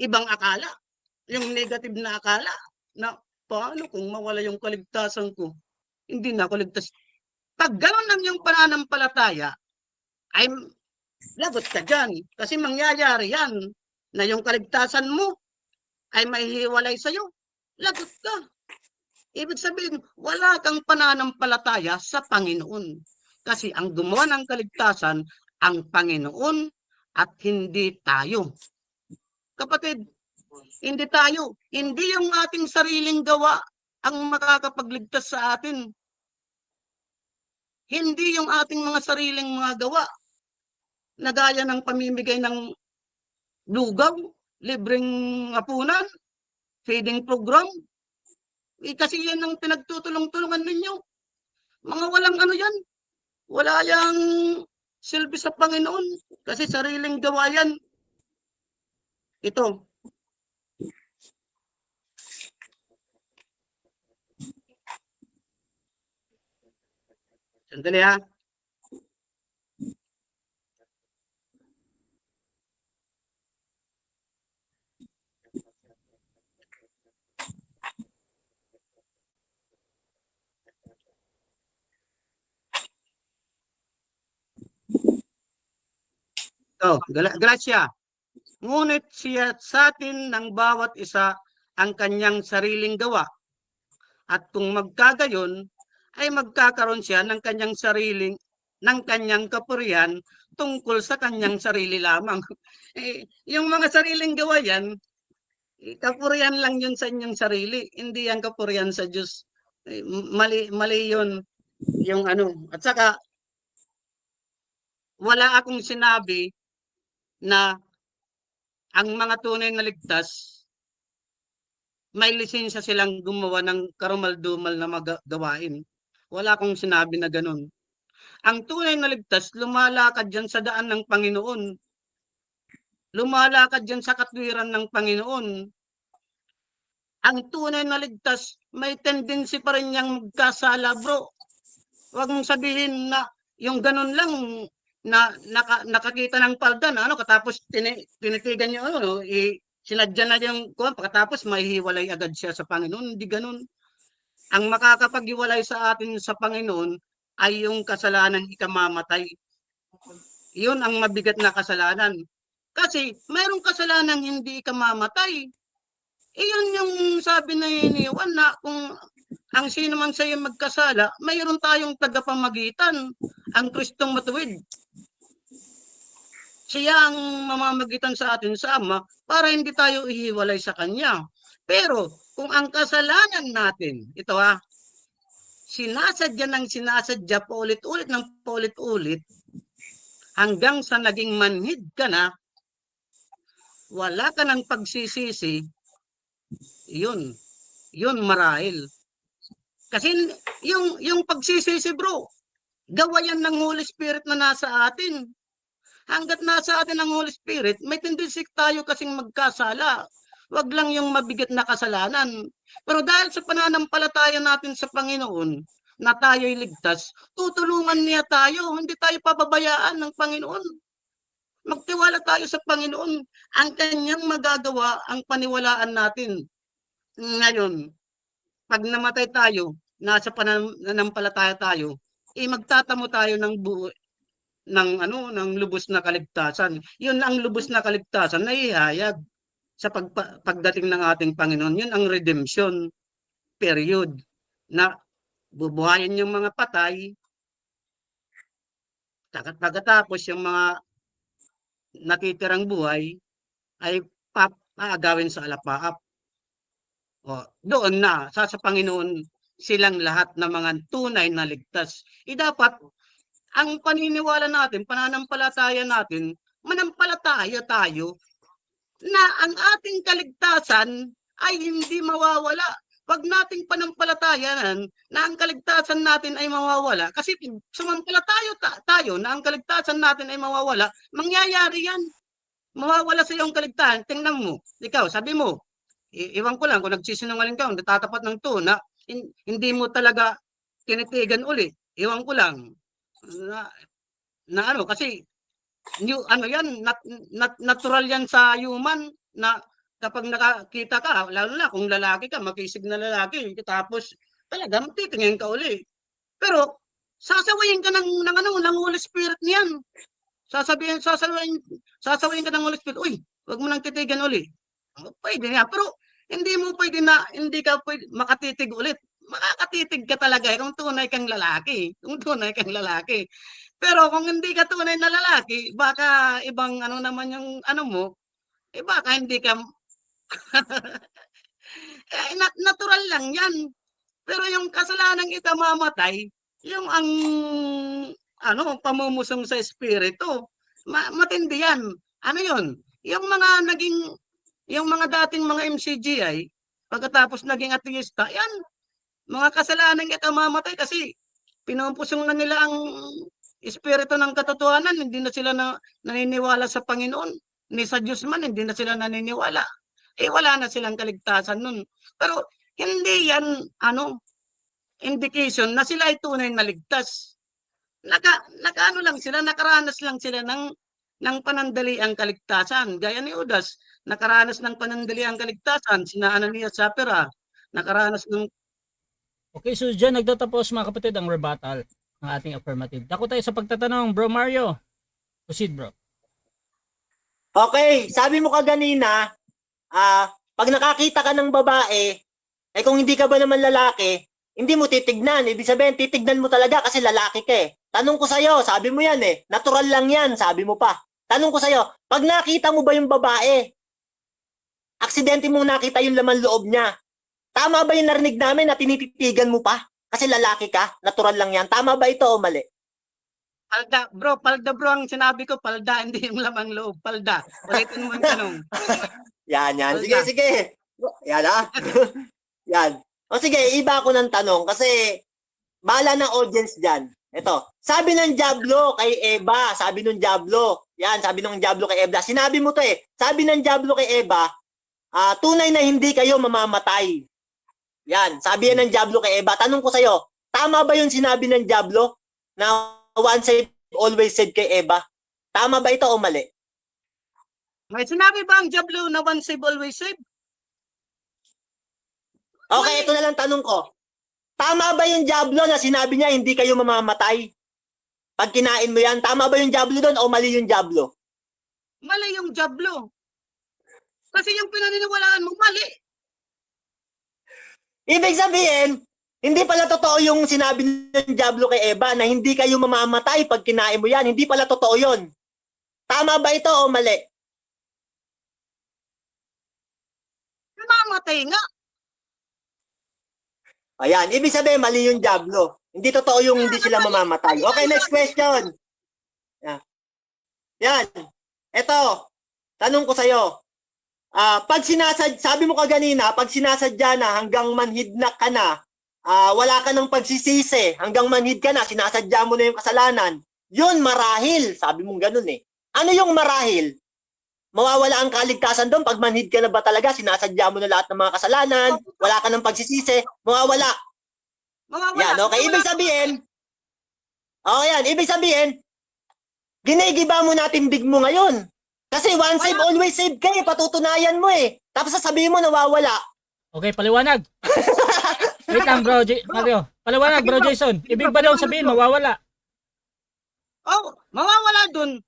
ibang akala, yung negative na akala, na paano kung mawala yung kaligtasan ko? Hindi na ako ligtas. Pag gano'n lang yung pananampalataya, ay lagot ka dyan. Kasi mangyayari yan na yung kaligtasan mo ay mahihiwalay sa'yo. Lagot ka. Ibig sabihin, wala kang pananampalataya sa Panginoon. Kasi ang gumawa ng kaligtasan, ang Panginoon at hindi tayo. Kapatid, hindi tayo. Hindi yung ating sariling gawa ang makakapagligtas sa atin. Hindi yung ating mga sariling mga gawa na gaya ng pamimigay ng lugaw, libreng hapunan, feeding program. Kasi yan ang pinagtutulong-tulungan ninyo. Mga walang yan. Wala yang silbi sa Panginoon kasi sariling gawa yan. Ito. Sandali ha. Gracia. Ngunit siya sa atin ng bawat isa ang kanyang sariling gawa. At kung magkagayon, ay magkakaroon siya ng kanyang kapurihan tungkol sa kanyang sarili lamang. Yung mga sariling gawa yan, kapurihan lang yun sa inyong sarili, hindi yan kapurihan sa Diyos. Mali yun yung At saka, wala akong sinabi na ang mga tunay na ligtas, may lisensya silang gumawa ng karumal-dumal na gawain. Wala akong sinabi na ganun. Ang tunay na ligtas, lumalakad dyan sa daan ng Panginoon. lumalakad yan sa katwiran ng Panginoon. Ang tunay na ligtas, may tendency pa rin niyang magkasala, bro. Huwag mong sabihin na yung ganun lang na nakakita ng palda na ano, katapos tinitigan niyo ano, no, sinadya na yung kuwan, pagkatapos mahihiwalay agad siya sa Panginoon. Hindi ganun. Ang makakapaghiwalay sa atin sa Panginoon ay yung kasalanang ikamamatay. Yun ang mabigat na kasalanan. Kasi mayroong kasalanang hindi ikamamatay. Iyon yung sabi na ni Juan na kung ang sino man sa iyo magkasala, mayroon tayong tagapamagitan, ang Kristong matuwid. Siya ang mamamagitan sa atin sa Ama para hindi tayo ihiwalay sa Kanya. Pero kung ang kasalanan natin, ito sinasadya ng sinasadya paulit-ulit ng paulit-ulit, hanggang sa naging manhid ka na, wala ka ng pagsisisi, yun marahil. Kasi yung pagsisisi, bro, gawa yan ng Holy Spirit na nasa atin. Hanggat nasa atin ang Holy Spirit, may tendency tayo kasing magkasala. Wag lang yung mabigat na kasalanan. Pero dahil sa pananampalataya natin sa Panginoon, na tayo'y ligtas, tutulungan niya tayo. Hindi tayo pababayaan ng Panginoon. Magtiwala tayo sa Panginoon. Ang kanyang magagawa, ang paniwalaan natin. Ngayon, pag namatay tayo, nasa pananampalataya tayo, magtatamo tayo ng ng lubos na kaligtasan. Yun ang lubos na kaligtasan na ihayag sa pagdating ng ating Panginoon. Yun ang redemption period na bubuhayin yung mga patay, pagkatapos yung mga natitirang buhay ay paagawin sa alapaap. Doon na sa Panginoon silang lahat ng mga tunay na ligtas. Dapat ang paniniwala natin, pananampalataya natin, manampalataya tayo na ang ating kaligtasan ay hindi mawawala. Wag nating panampalatayanan na ang kaligtasan natin ay mawawala. Kasi sumampalataya tayo na ang kaligtasan natin ay mawawala, mangyayari yan. Mawawala sa iyong kaligtasan. Tingnan mo, ikaw, sabi mo, iwan ko lang kung nagsisinungaling ka, natatapat ng na hindi mo talaga tinitigan uli. Iwan ko lang. Na kasi yan, natural yan sa human na kapag nakakita ka, lalo na kung lalaki ka, makisig na lalaki, tapos talaga titingin ka uli. Pero sasawayin ka ng Holy Spirit niyan. Sasawayin ka ng Holy Spirit, uy, wag mo nang titigan uli. Pwede niya, pero hindi ka pwede makatitig ulit. Makakatitig ka talaga kung tunay kang lalaki. Pero kung hindi ka tunay na lalaki, baka ibang naman yung mo, baka hindi ka natural lang yan. Pero yung kasalanang ikamamatay, yung ang pamumusong sa espiritu, matindi yan. Ano yun? Yung mga dating mga MCGI, pagkatapos naging ateista, yan, mga kasalanang ikamamatay kasi pinupusong na nila ang espiritu ng katotohanan, hindi na sila naniniwala sa Panginoon, ni sa Diyos man, hindi na sila naniniwala. Wala na silang kaligtasan nun. Pero hindi yan, indication na sila ay tunay na ligtas. Nakaranas lang sila ng panandaliang kaligtasan. Gaya ni Judas, nakaranas ng panandaliang kaligtasan. Sina Ananias at Sapphira, nakaranas ng... Okay, so dyan nagtatapos mga kapatid ang rebuttal ng ating affirmative. Dako tayo sa pagtatanong, Bro Mario. Proceed, bro. Okay, sabi mo kanina, pag nakakita ka ng babae, kung hindi ka ba naman lalaki, hindi mo titignan. Ibig sabihin, titignan mo talaga kasi lalaki ka eh. Tanong ko sa'yo, sabi mo yan eh, natural lang yan, sabi mo pa. Tanong ko sa'yo, pag nakita mo ba yung babae, aksidente mong nakita yung laman loob niya, tama ba yung narinig namin na tinititigan mo pa? Kasi lalaki ka, natural lang yan. Tama ba ito o mali? Palda bro, ang sinabi ko, palda, hindi yung lamang loob, palda. Ulitin mo yung tanong. Yan. Palda. Sige. Yan Yan. O sige, iba ako ng tanong kasi bahala ng audience dyan. Ito, sabi ng Diablo kay Eva, sabi ng Diablo. Yan, sabi ng Diablo kay Eva. Sinabi mo to eh. Sabi ng Diablo kay Eva, tunay na hindi kayo mamamatay. Yan, sabi yan ng Diablo kay Eva. Tanong ko sa'yo, tama ba yung sinabi ng Diablo na once saved, always saved kay Eva? Tama ba ito o mali? May sinabi ba ang Diablo na once save, always save? Okay, ito na lang tanong ko. Tama ba yung Diablo na sinabi niya hindi kayo mamamatay? Pag kinain mo yan, tama ba yung Diablo doon o mali yung Diablo? Mali yung Diablo. Kasi yung pinaniniwalaan mo, mali. Ibig sabihin, hindi pala totoo yung sinabi ng Diablo kay Eva na hindi kayo mamamatay pag kinain mo yan. Hindi pala totoo yun. Tama ba ito o mali? Mamamatay nga. Ayan, ibig sabihin mali yung Diablo. Hindi totoo yung hindi sila mamamatay. Okay, next question. Yan. Ito, tanong ko sa'yo. Sabi mo kaganina, pag sinasadya na hanggang manhid na ka na, wala ka ng pagsisisi, hanggang manhid ka na, sinasadya mo na yung kasalanan, yun marahil. Sabi mong ganun eh. Ano yung marahil? Mawawala ang kaligtasan doon pag manhid ka na ba talaga, sinasadya mo na lahat ng mga kasalanan, wala ka ng pagsisisi, mawawala. Mawawala. Yan, okay. Ibig sabihin, ginigiba mo natin big mo ngayon. Kasi once save, always save ka eh, patutunayan mo eh. Tapos sasabihin mo nawawala. Okay, paliwanag. Wait lang, bro. Mario. Paliwanag, bro Jason. Ibig ba daw sabihin, mawawala? Oh, mawawala doon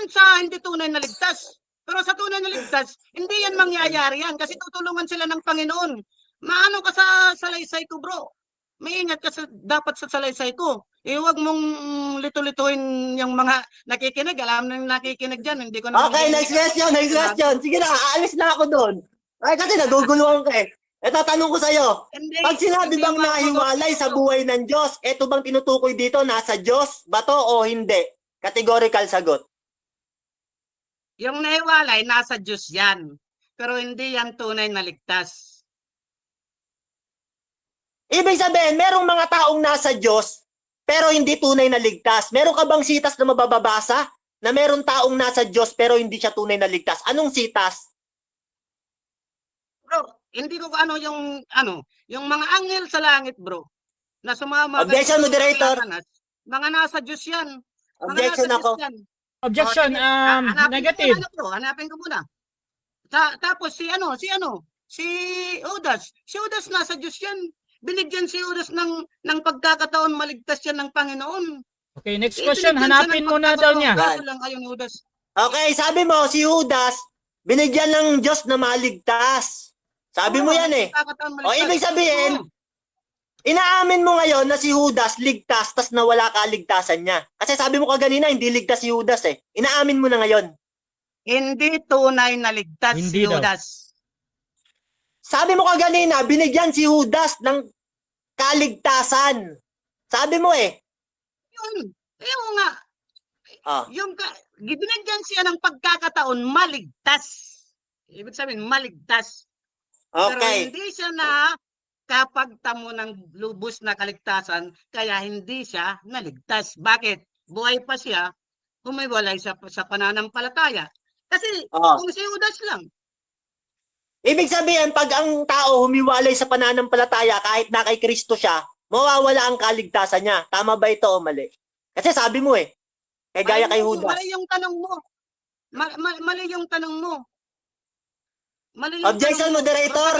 sa hindi tunay na ligtas. Pero sa tunay na ligtas, hindi yan mangyayari yan kasi tutulungan sila ng Panginoon. Maano ka sa salaysay ko, bro? Maingat ka dapat sa salaysay ko. Huwag mong lito-lituin yung mga nakikinig. Alam na yung nakikinig dyan. Hindi ko na Okay, next question. Sige na, aalis na ako doon. Ay, kasi naguguluhan ka eh. Ito, tanong ko sa'yo. Pag sinabi bang nahiwalay sa buhay ng Diyos, ito bang tinutukoy dito, nasa Diyos ba to o hindi? Categorical sagot. Yung nahiwalay, nasa Diyos yan. Pero hindi yan tunay na ligtas. Ibig sabihin, merong mga taong nasa Diyos, pero hindi tunay na ligtas. Meron ka bang sitas na mababasa na meron taong nasa Diyos, pero hindi siya tunay na ligtas? Anong sitas? Bro, hindi ko yung mga anghel sa langit, bro, na sumama. Objection, moderator. Mga nasa Diyos yan. Objection ako. Objection, negative. Hanapin ko muna. Tapos si Judas. Si Judas nasa Diyos yan. Binigyan si Judas ng pagkakataon maligtas yan ng Panginoon. Okay, next question. Hanapin muna daw niya. Okay, sabi mo, si Judas, binigyan ng Diyos na maligtas. Sabi mo yan eh. O ibig sabihin, inaamin mo ngayon na si Judas ligtas, tas nawala kaligtasan niya. Kasi sabi mo kaganina, hindi ligtas si Judas eh. Inaamin mo na ngayon. Hindi tunay na ligtas si Judas. Sabi mo kaganina, binigyan si Judas ng kaligtasan. Sabi mo eh. Yung nga. Binigyan siya ng pagkakataon maligtas. Ibig sabihin, maligtas. Okay. Pero hindi siya na kapag tamo ng lubos na kaligtasan, kaya hindi siya naligtas. Bakit? Buhay pa siya, humiwalay siya sa pananampalataya. Kasi kung si Judas lang. Ibig sabihin, pag ang tao humiwalay sa pananampalataya kahit na kay Kristo siya, mawawala ang kaligtasan niya. Tama ba ito o mali? Kasi sabi mo eh, gaya kay Judas. Mali yung tanong mo. Mali yung tanong mo. Objection, moderator.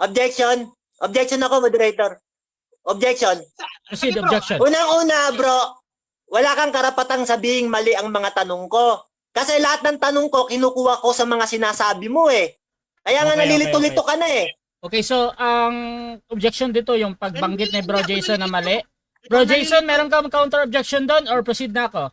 Objection ako, moderator. Objection. Proceed, objection. Unang-una, bro, wala kang karapatang sabihing mali ang mga tanong ko. Kasi lahat ng tanong ko, kinukuha ko sa mga sinasabi mo eh. Kaya nga nalilito-lito ka na eh. Okay, so ang objection dito, yung pagbanggit ni Bro Jason na mali. Bro Jason, meron kang counter objection doon or proceed na ako?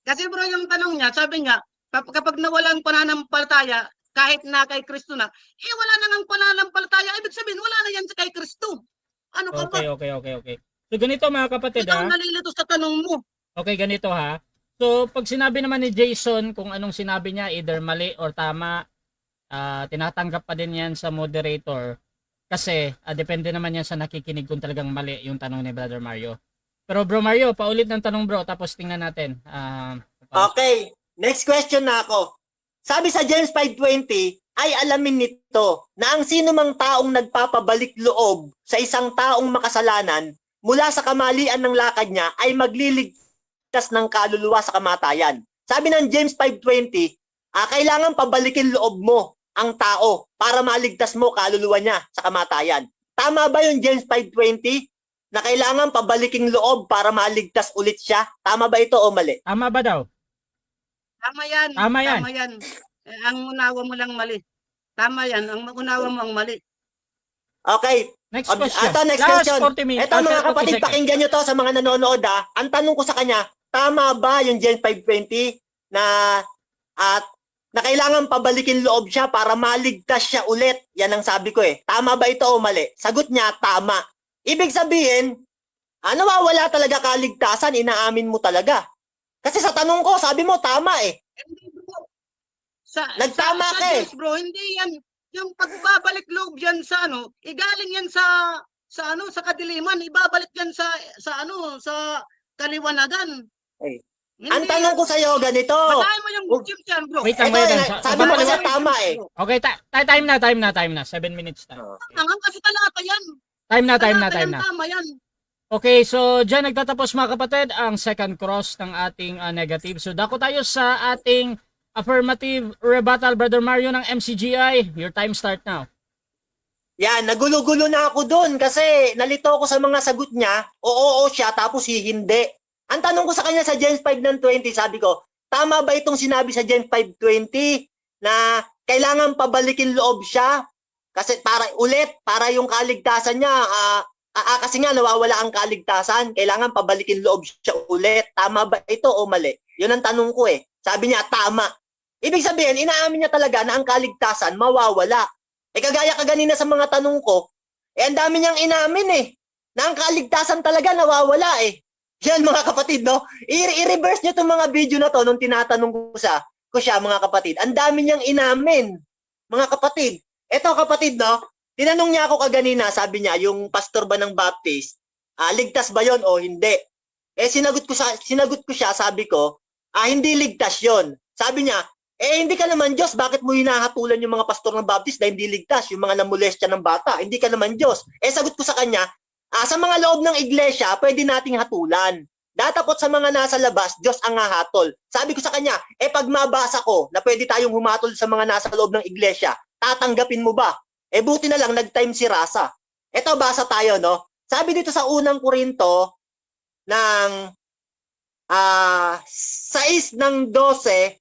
Kasi bro, yung tanong niya, sabi niya, kapag nawalan pananampalataya, kahit na kay Kristo na, wala na ngang pananampalataya. Ibig sabihin, wala na yan kay Kristo. Ano ka ba? Okay. So ganito mga kapatid Ikaw nalilito sa tanong mo. Okay, ganito ha. So pag sinabi naman ni Jason kung anong sinabi niya, either mali or tama, tinatanggap pa din yan sa moderator. Kasi depende naman yan sa nakikinig kung talagang mali yung tanong ni Brother Mario. Pero Bro Mario, paulit ng tanong bro, tapos tingnan natin. Okay, next question na ako. Sabi sa James 5:20, ay alamin nito na ang sino mang taong nagpapabalik loob sa isang taong makasalanan mula sa kamalian ng lakad niya ay magliligtas ng kaluluwa sa kamatayan. Sabi ng James 5:20, kailangan pabalikin loob mo ang tao para maligtas mo kaluluwa niya sa kamatayan. Tama ba yung James 5:20 na kailangan pabaliking loob para maligtas ulit siya? Tama ba ito o mali? Tama ba daw? Tama yan. Tama yan. Tama yan. Ang unawa mo lang mali. Tama yan. Ang unawa mo ang mali. Okay. Next question. Next Last question. 40 minutes. Ito mga 40 kapatid, seconds. pakinggan nyo to sa mga nanonood Ang tanong ko sa kanya, tama ba yung James 5:20 na kailangan pabalikin loob siya para maligtas siya ulit? Yan ang sabi ko eh. Tama ba ito o mali? Sagot niya, tama. Ibig sabihin, nawawala talaga kaligtasan, inaamin mo talaga. Kasi sa tanong ko, sabi mo, tama eh. Hindi bro. Nagtama ka eh. Diyos, bro, hindi yan. Yung pagbabalik loob yan sa igaling yan sa kadiliman, ibabalik yan sa kaliwanagan. Ay. Hindi Ang tanong ko sa iyo ganito. Basahin mo yung James yan, bro. Wait lang, Ito, wait lang. sabi mo kasi tama eh. Okay, time na. 7 minutes time. Hanggang kasi talata yan. Time na. Tama yan. Okay, so dyan nagtatapos mga kapatid ang second cross ng ating negative. So dako tayo sa ating affirmative rebuttal, Brother Mario ng MCGI. Your time start now. Yan, nagulo-gulo na ako doon kasi nalito ako sa mga sagot niya. Oo siya, tapos hindi. Ang tanong ko sa kanya sa James 5 ng 20, sabi ko, tama ba itong sinabi sa James 5:20 na kailangan pabalikin loob siya? Kasi para yung kaligtasan niya, kasi nga nawawala ang kaligtasan, kailangan pabalikin loob siya ulit. Tama ba ito o mali? Yun ang tanong ko eh. Sabi niya, tama. Ibig sabihin, inaamin niya talaga na ang kaligtasan mawawala. Kagaya kaganina sa mga tanong ko, ang dami niyang inamin eh, na ang kaligtasan talaga nawawala eh. Yan mga kapatid, no? I-reverse niyo itong mga video na to nung tinatanong ko siya mga kapatid. Ang dami niyang inamin, mga kapatid. Eto kapatid, no? Tinanong niya ako kaganina, sabi niya, yung pastor ba ng Baptist, ligtas ba yon o hindi? Sinagot ko siya, sabi ko, hindi ligtas yon. Sabi niya, hindi ka naman Diyos, bakit mo hinahatulan yung mga pastor ng Baptist na hindi ligtas, yung mga namolestya ng bata? Hindi ka naman Diyos. Sagot ko sa kanya, sa mga loob ng iglesia, pwede nating hatulan. Datapot sa mga nasa labas, Diyos ang hahatol. Sabi ko sa kanya, pag mabasa ko na pwede tayong humatol sa mga nasa loob ng iglesia, tatanggapin mo ba? Buti na lang nag-time si Rasa. Ito, basa tayo, no? Sabi dito sa unang Korinto ng 6 ng 12,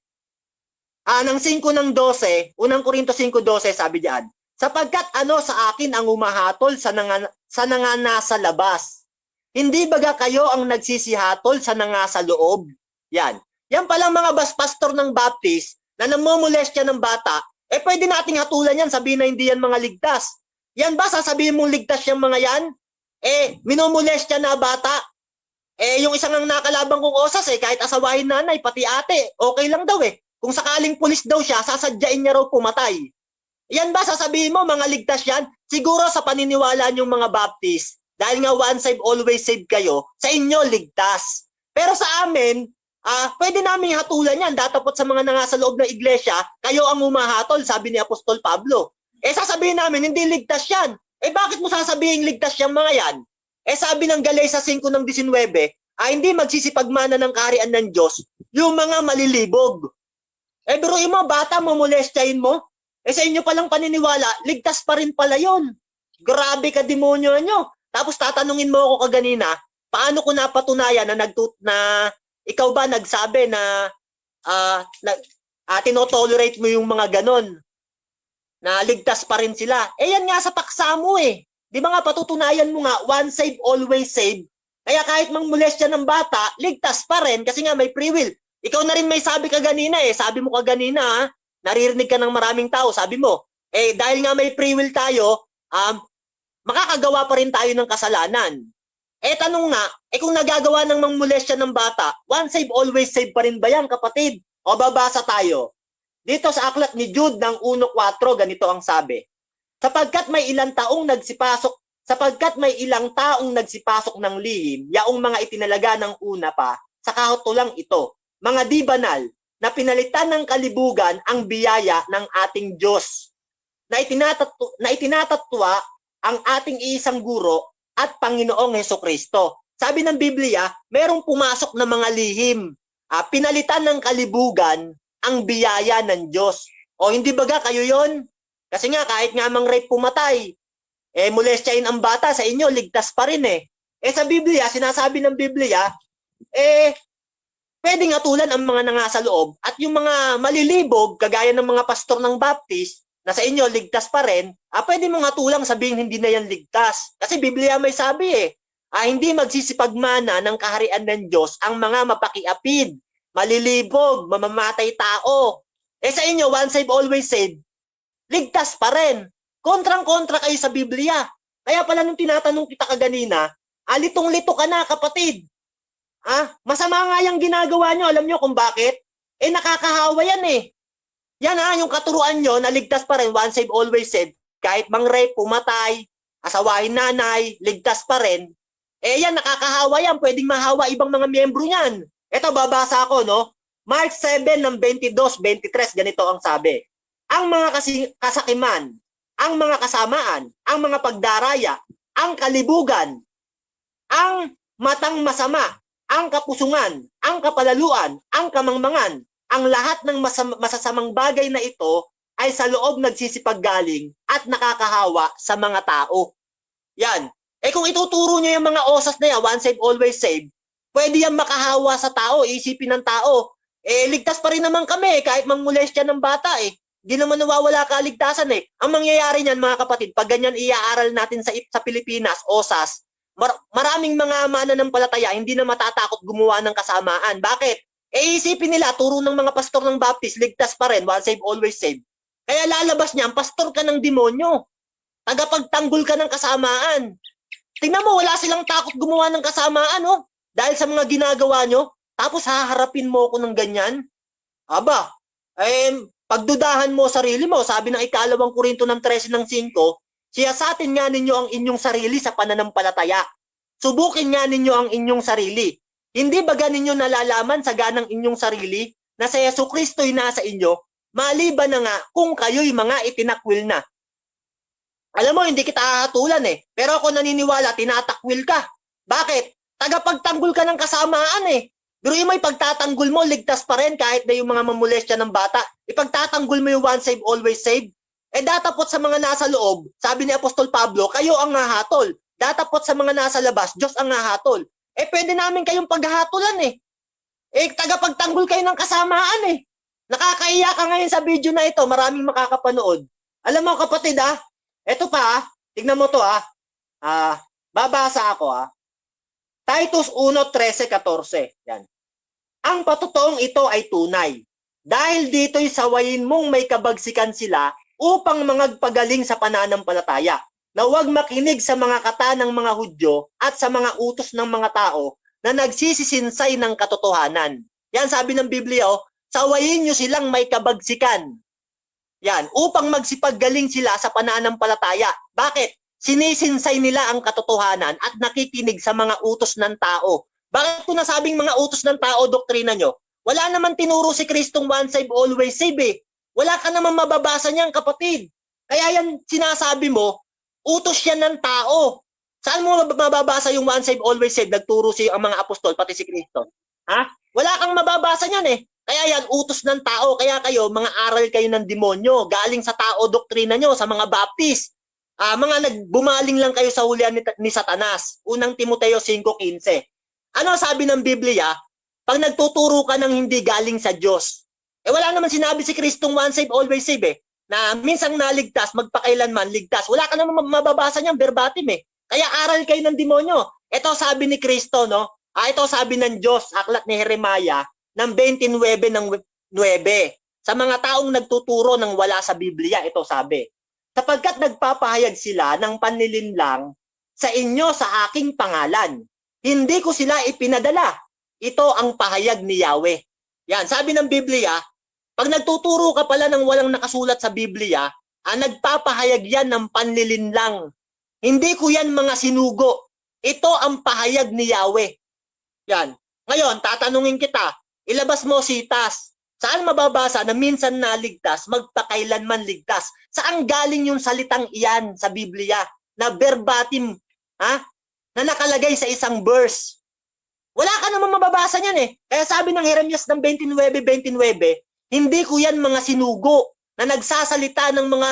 ng 5 ng 12, unang Korinto 5:12, sabi diyan, sapagkat sa akin ang umahatol sa nasa labas. Hindi baga kayo ang nagsisihatol sa nasa loob? Yan. Yan palang mga pastor ng Baptist na namomolestya ng bata, pwede nating hatulan yan, sabihin na hindi yan mga ligtas. Yan ba, sasabihin mong ligtas yung mga yan? Minomolestya na bata. Yung isang ang nakalabang kong osas, kahit asawahin nanay, pati ate, okay lang daw eh. Kung sakaling pulis daw siya, sasadyain niya raw pumatay. Yan ba, sasabihin mo, mga ligtas yan? Siguro sa paniniwala niyong mga Baptist, dahil nga once saved, always saved kayo, sa inyo ligtas. Pero sa amin, pwede namin hatulan yan. Datapot sa mga nasa loob ng iglesia, kayo ang humahatol, sabi ni Apostol Pablo. Sasabihin namin, hindi ligtas yan. Bakit mo sasabihin ligtas yung mga yan? Sabi ng Galesa 5 ng 19, hindi magsisipagmana ng kaharian ng Diyos yung mga malilibog. Biruin mo, bata, mamolestyahin mo. Sa inyo palang paniniwala, ligtas pa rin pala yun. Grabe ka, demonyo nyo. Tapos tatanungin mo ako kaganina, paano ko napatunayan na ikaw ba nagsabi na tinotolerate mo yung mga ganon? Na ligtas pa rin sila. Yan nga sa paksa mo eh. Di ba nga patutunayan mo nga, once saved, always saved. Kaya kahit mangmolestya ng bata, ligtas pa rin kasi nga may free will. Ikaw na rin may sabi kaganina eh. Sabi mo kaganina, naririnig ka ng maraming tao. Sabi mo, dahil nga may free will tayo, makakagawa pa rin tayo ng kasalanan. Tanong nga, kung nagagawa ng mangmolestya ng bata, once saved, always saved pa rin ba yan, kapatid? O babasa tayo. Dito sa aklat ni Jude ng 1:4, ganito ang sabi. Sapagkat may ilang taong nagsipasok ng lihim, yaong mga itinalaga ng una pa, sa kahutulang ito, mga di banal, na pinalitan ng kalibugan ang biyaya ng ating Diyos, na itinatatwa ang ating iisang guro at Panginoong Hesukristo. Sabi ng Biblia, merong pumasok na mga lihim, pinalitan ng kalibugan ang biyaya ng Diyos. O hindi baga kayo yon? Kasi nga kahit nga mang rape pumatay, molestyain ang bata, sa inyo ligtas pa rin eh. Sa Biblia, sinasabi ng Biblia, pwedeng atulan ang mga nangasa loob at yung mga malilibog, kagaya ng mga pastor ng Baptist, na sa inyo ligtas pa rin, pwede mong atulang sabihin hindi na yan ligtas. Kasi Biblia may sabi hindi magsisipagmana ng kaharian ng Diyos ang mga mapakiapid, malilibog, mamamatay tao. Sa inyo, once saved, always saved, ligtas pa rin. Kontrang-kontra kayo sa Biblia. Kaya pala nung tinatanong kita kaganina, litong-lito ka na kapatid. Masama nga yung ginagawa nyo. Alam nyo kung bakit? Nakakahawa yan eh. Yan yung katuruan nyo na ligtas pa rin, once saved, always saved. Kahit mang rape, pumatay, asawahin nanay, ligtas pa rin. Yan, nakakahawa yan. Pwedeng mahawa ibang mga miyembro niyan. Ito, babasa ko, no? Mark 7 ng 22-23, ganito ang sabi. Ang mga kasakiman, ang mga kasamaan, ang mga pagdaraya, ang kalibugan, ang matang masama, ang kapusungan, ang kapalaluan, ang kamangmangan, ang lahat ng masasamang bagay na ito ay sa loob nagsisipaggaling at nakakahawa sa mga tao. Yan. Kung ituturo nyo yung mga osas na yan, once saved, always saved, pwede yan makahawa sa tao, isipin ng tao. Ligtas pa rin naman kami kahit mangmolestya ng bata Di naman nawawala kaligtasan Ang mangyayari niyan mga kapatid, pag ganyan iaaral natin sa Pilipinas, OSAS, maraming mga mananampalataya hindi na matatakot gumawa ng kasamaan. Bakit? Isipin nila, turo ng mga pastor ng Baptist, ligtas pa rin, once saved, always saved. Kaya lalabas niyan, pastor ka ng demonyo. Tagapagtanggol ka ng kasamaan. Tingnan mo, wala silang takot gumawa ng kasamaan, dahil sa mga ginagawa nyo. Tapos haharapin mo ako ng ganyan? Aba, pagdudahan mo sarili mo, sabi ng 2 Korinto ng 13:5, siyasatin nga ninyo ang inyong sarili sa pananampalataya. Subukin nga ninyo ang inyong sarili. Hindi ba ninyo nalalaman sa ganang inyong sarili na sa Jesucristo'y nasa inyo, maliban na nga kung kayo'y mga itinakwil na. Alam mo, hindi kita hahatulan pero ako naniniwala, tinatakwil ka. Bakit? Tagapagtanggol ka ng kasamaan Pero yung may pagtatanggol mo, ligtas pa rin kahit na yung mga mamolestya ng bata. Ipagtatanggol mo yung once saved, always saved. Datapot sa mga nasa loob, sabi ni Apostol Pablo, kayo ang hahatol. Datapot sa mga nasa labas, Diyos ang hahatol. Pwede namin kayong paghahatulan tagapagtanggol kayo ng kasamaan Nakakahiya ka ngayon sa video na ito, maraming makakapanood. Alam mo kapatid eto pa tignan mo to babasa ako Titus 1:13-14. Yan. Ang patotoong ito ay tunay. Dahil dito'y sawayin mong may kabagsikan sila upang mangagpagaling sa pananampalataya, na huwag makinig sa mga kata ng mga Hudyo at sa mga utos ng mga tao na nagsisisinsay ng katotohanan. Yan sabi ng Biblia, sawayin nyo silang may kabagsikan. Yan, upang magsipaggaling sila sa pananampalataya. Bakit? Sinisinsay nila ang katotohanan at nakikinig sa mga utos ng tao. Bakit ko nasabing mga utos ng tao, doktrina nyo? Wala naman tinuro si Kristong once saved, always saved Wala ka naman mababasa niyan, kapatid. Kaya yan sinasabi mo, utos yan ng tao. Saan mo mababasa yung once saved, always saved? Nagturo ang mga apostol, pati si Kristo. Wala kang mababasa niyan Kaya yan, utos ng tao. Kaya kayo, mga aral kayo ng demonyo. Galing sa tao, doktrina nyo, sa mga Baptist. Mga nagbumaling lang kayo sa hulihan ni Satanas. Unang Timoteo 5:15. Ano sabi ng Biblia? Pag nagtuturo ka ng hindi galing sa Diyos, wala naman sinabi si Kristong once saved, always saved na minsang naligtas, magpakailanman ligtas. Wala ka naman mababasa niyan verbatim Kaya aral kayo ng demonyo. Ito sabi ni Kristo, ito sabi ng Diyos, aklat ni Jeremiah, ng 29:9. Sa mga taong nagtuturo ng wala sa Biblia, ito sabi, sapagkat nagpapahayag sila ng panlilinlang sa inyo sa aking pangalan. Hindi ko sila ipinadala. Ito ang pahayag ni Yahweh. Yan, sabi ng Biblia, pag nagtuturo ka pala ng walang nakasulat sa Biblia, nagpapahayag yan ng panlilinlang. Hindi ko yan mga sinugo. Ito ang pahayag ni Yahweh. Yan. Ngayon, tatanungin kita, ilabas mo si Tas. Saan mababasa na minsan naligtas, magpakailanman ligtas? Saan galing yung salitang iyan sa Biblia na verbatim, na nakalagay sa isang verse? Wala ka namang mababasa niyan eh. Kaya sabi ng Jeremias ng 29:29, hindi ko yan mga sinugo na nagsasalita ng mga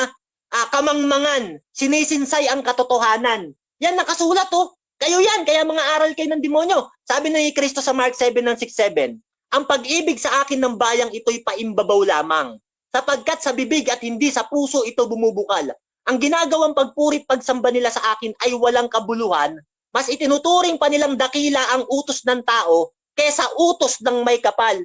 kamangmangan, sinisinsay ang katotohanan. Yan nakasulat oh. Kayo yan, kaya mga aral kayo ng demonyo. Sabi ni Kristo sa Mark 7:6-7, ang pag-ibig sa akin ng bayang ito'y paimbabaw lamang, sapagkat sa bibig at hindi sa puso ito bumubukal. Ang ginagawang pagpurit pagsamba nila sa akin ay walang kabuluhan, mas itinuturing pa nilang dakila ang utos ng tao kaysa utos ng may kapal.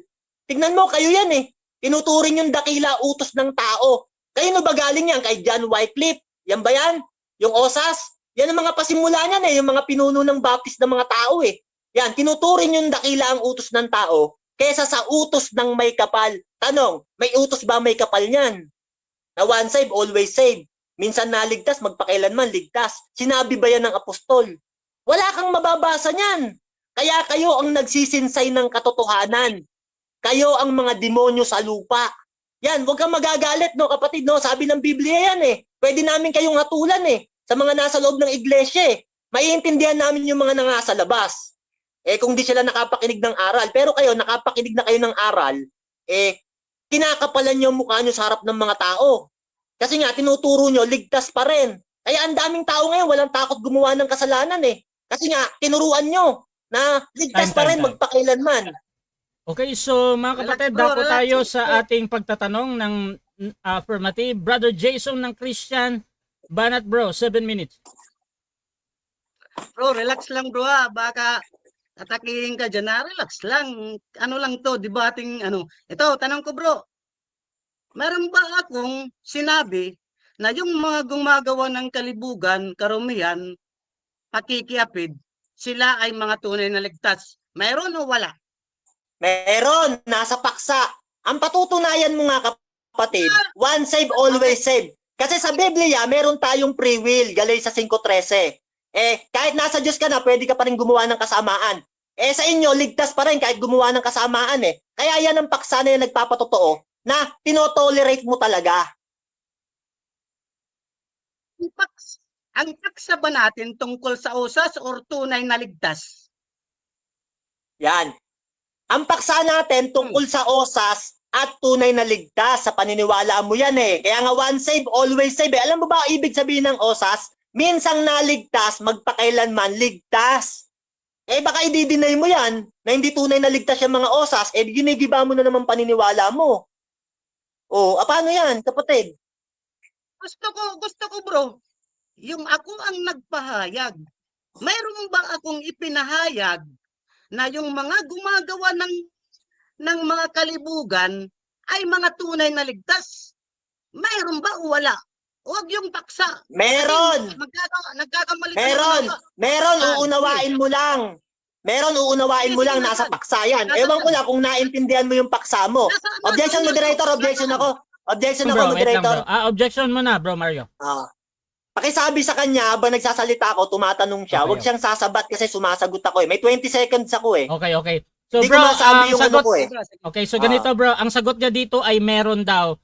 Tignan mo, kayo yan eh. Tinuturing yung dakila utos ng tao. Kayo na ba galing yan? Kay John Wycliffe? Yan ba yan? Yung Osas? Yan ang mga pasimula niyan eh, yung mga pinuno ng baptist ng mga tao eh. Yan, tinuturing yung dakila ang utos ng tao kaysa sa utos ng may kapal. Tanong, may utos ba may kapal niyan? Na once saved, always saved. Minsan naligtas, magpakailanman ligtas. Sinabi ba yan ng apostol? Wala kang mababasa niyan. Kaya kayo ang nagsisinsay ng katotohanan. Kayo ang mga demonyo sa lupa. Yan, huwag kang magagalit, no kapatid, no? Sabi ng Biblia yan eh. Pwede namin kayong hatulan eh. Sa mga nasa loob ng iglesia eh. Maiintindihan namin yung mga nasa labas. Eh kung di sila nakapakinig ng aral. Pero kayo, nakapakinig na kayo ng aral, eh kinakapalan nyo ang mukha nyo sa harap ng mga tao. Kasi nga, tinuturo nyo, ligtas pa rin. Kaya ang daming tao ngayon, walang takot gumawa ng kasalanan eh. Kasi nga, tinuruan nyo na ligtas pa rin magpakailanman. Okay, so mga kapatid, dako tayo sa ating pagtatanong ng affirmative. Brother Jason ng Christian Banat bro, 7 minutes. Bro, relax lang bro baka atakihin ka dyan relax lang. Ano lang to, debating ano. Ito, tanong ko bro, meron ba akong sinabi na yung mga gumagawa ng kalibugan, karumihan, pakikiapid, sila ay mga tunay na ligtas? Meron o wala? Meron, nasa paksa. Ang patutunayan mo nga kapatid, once saved, always saved. Kasi sa Biblia, meron tayong free will, Galatians 5:13. Eh, kahit nasa Diyos ka na, pwede ka pa rin gumawa ng kasamaan. Eh, sa inyo, ligtas pa rin kahit gumawa ng kasamaan eh. Kaya yan ang paksa na yung nagpapatotoo na tinotolerate mo talaga. Ang paksa ba natin tungkol sa usas or tunay na ligtas? Yan. Ang paksa natin tungkol sa osas at tunay na ligtas, sa paniniwala mo yan eh. Kaya nga once saved, always saved eh. Alam mo ba ibig sabihin ng osas? Minsang naligtas, magpakailanman ligtas. Eh baka i-deny mo yan na hindi tunay na ligtas yung mga osas, eh ginigiba mo na naman paniniwala mo. Oh, paano yan, kapatid? Gusto ko bro, yung ako ang nagpahayag. Mayroon ba akong ipinahayag na yung mga gumagawa ng mga kalibugan ay mga tunay na ligtas? Mayroon ba o wala? Huwag yung paksa. Meron! Nagkakamali ka Meron! na. Meron, uunawain mo lang. Meron, uunawain mo lang, nasa paksa yan. Ewan ko lang kung naintindihan mo yung paksa mo. Objection, moderator, objection ako. Objection ako, Bro, wait lang, moderator. bro. Objection mo na, bro Mario. Pakisabi sa kanya, habang nagsasalita ako, tumatanong siya, Okay, huwag siyang sasabat kasi sumasagot ako eh. May 20 seconds ako eh. Okay. So Hindi bro, ko masabi ang yung sagot, ano ko eh. okay, so ganito bro, ang sagot niya dito ay meron daw.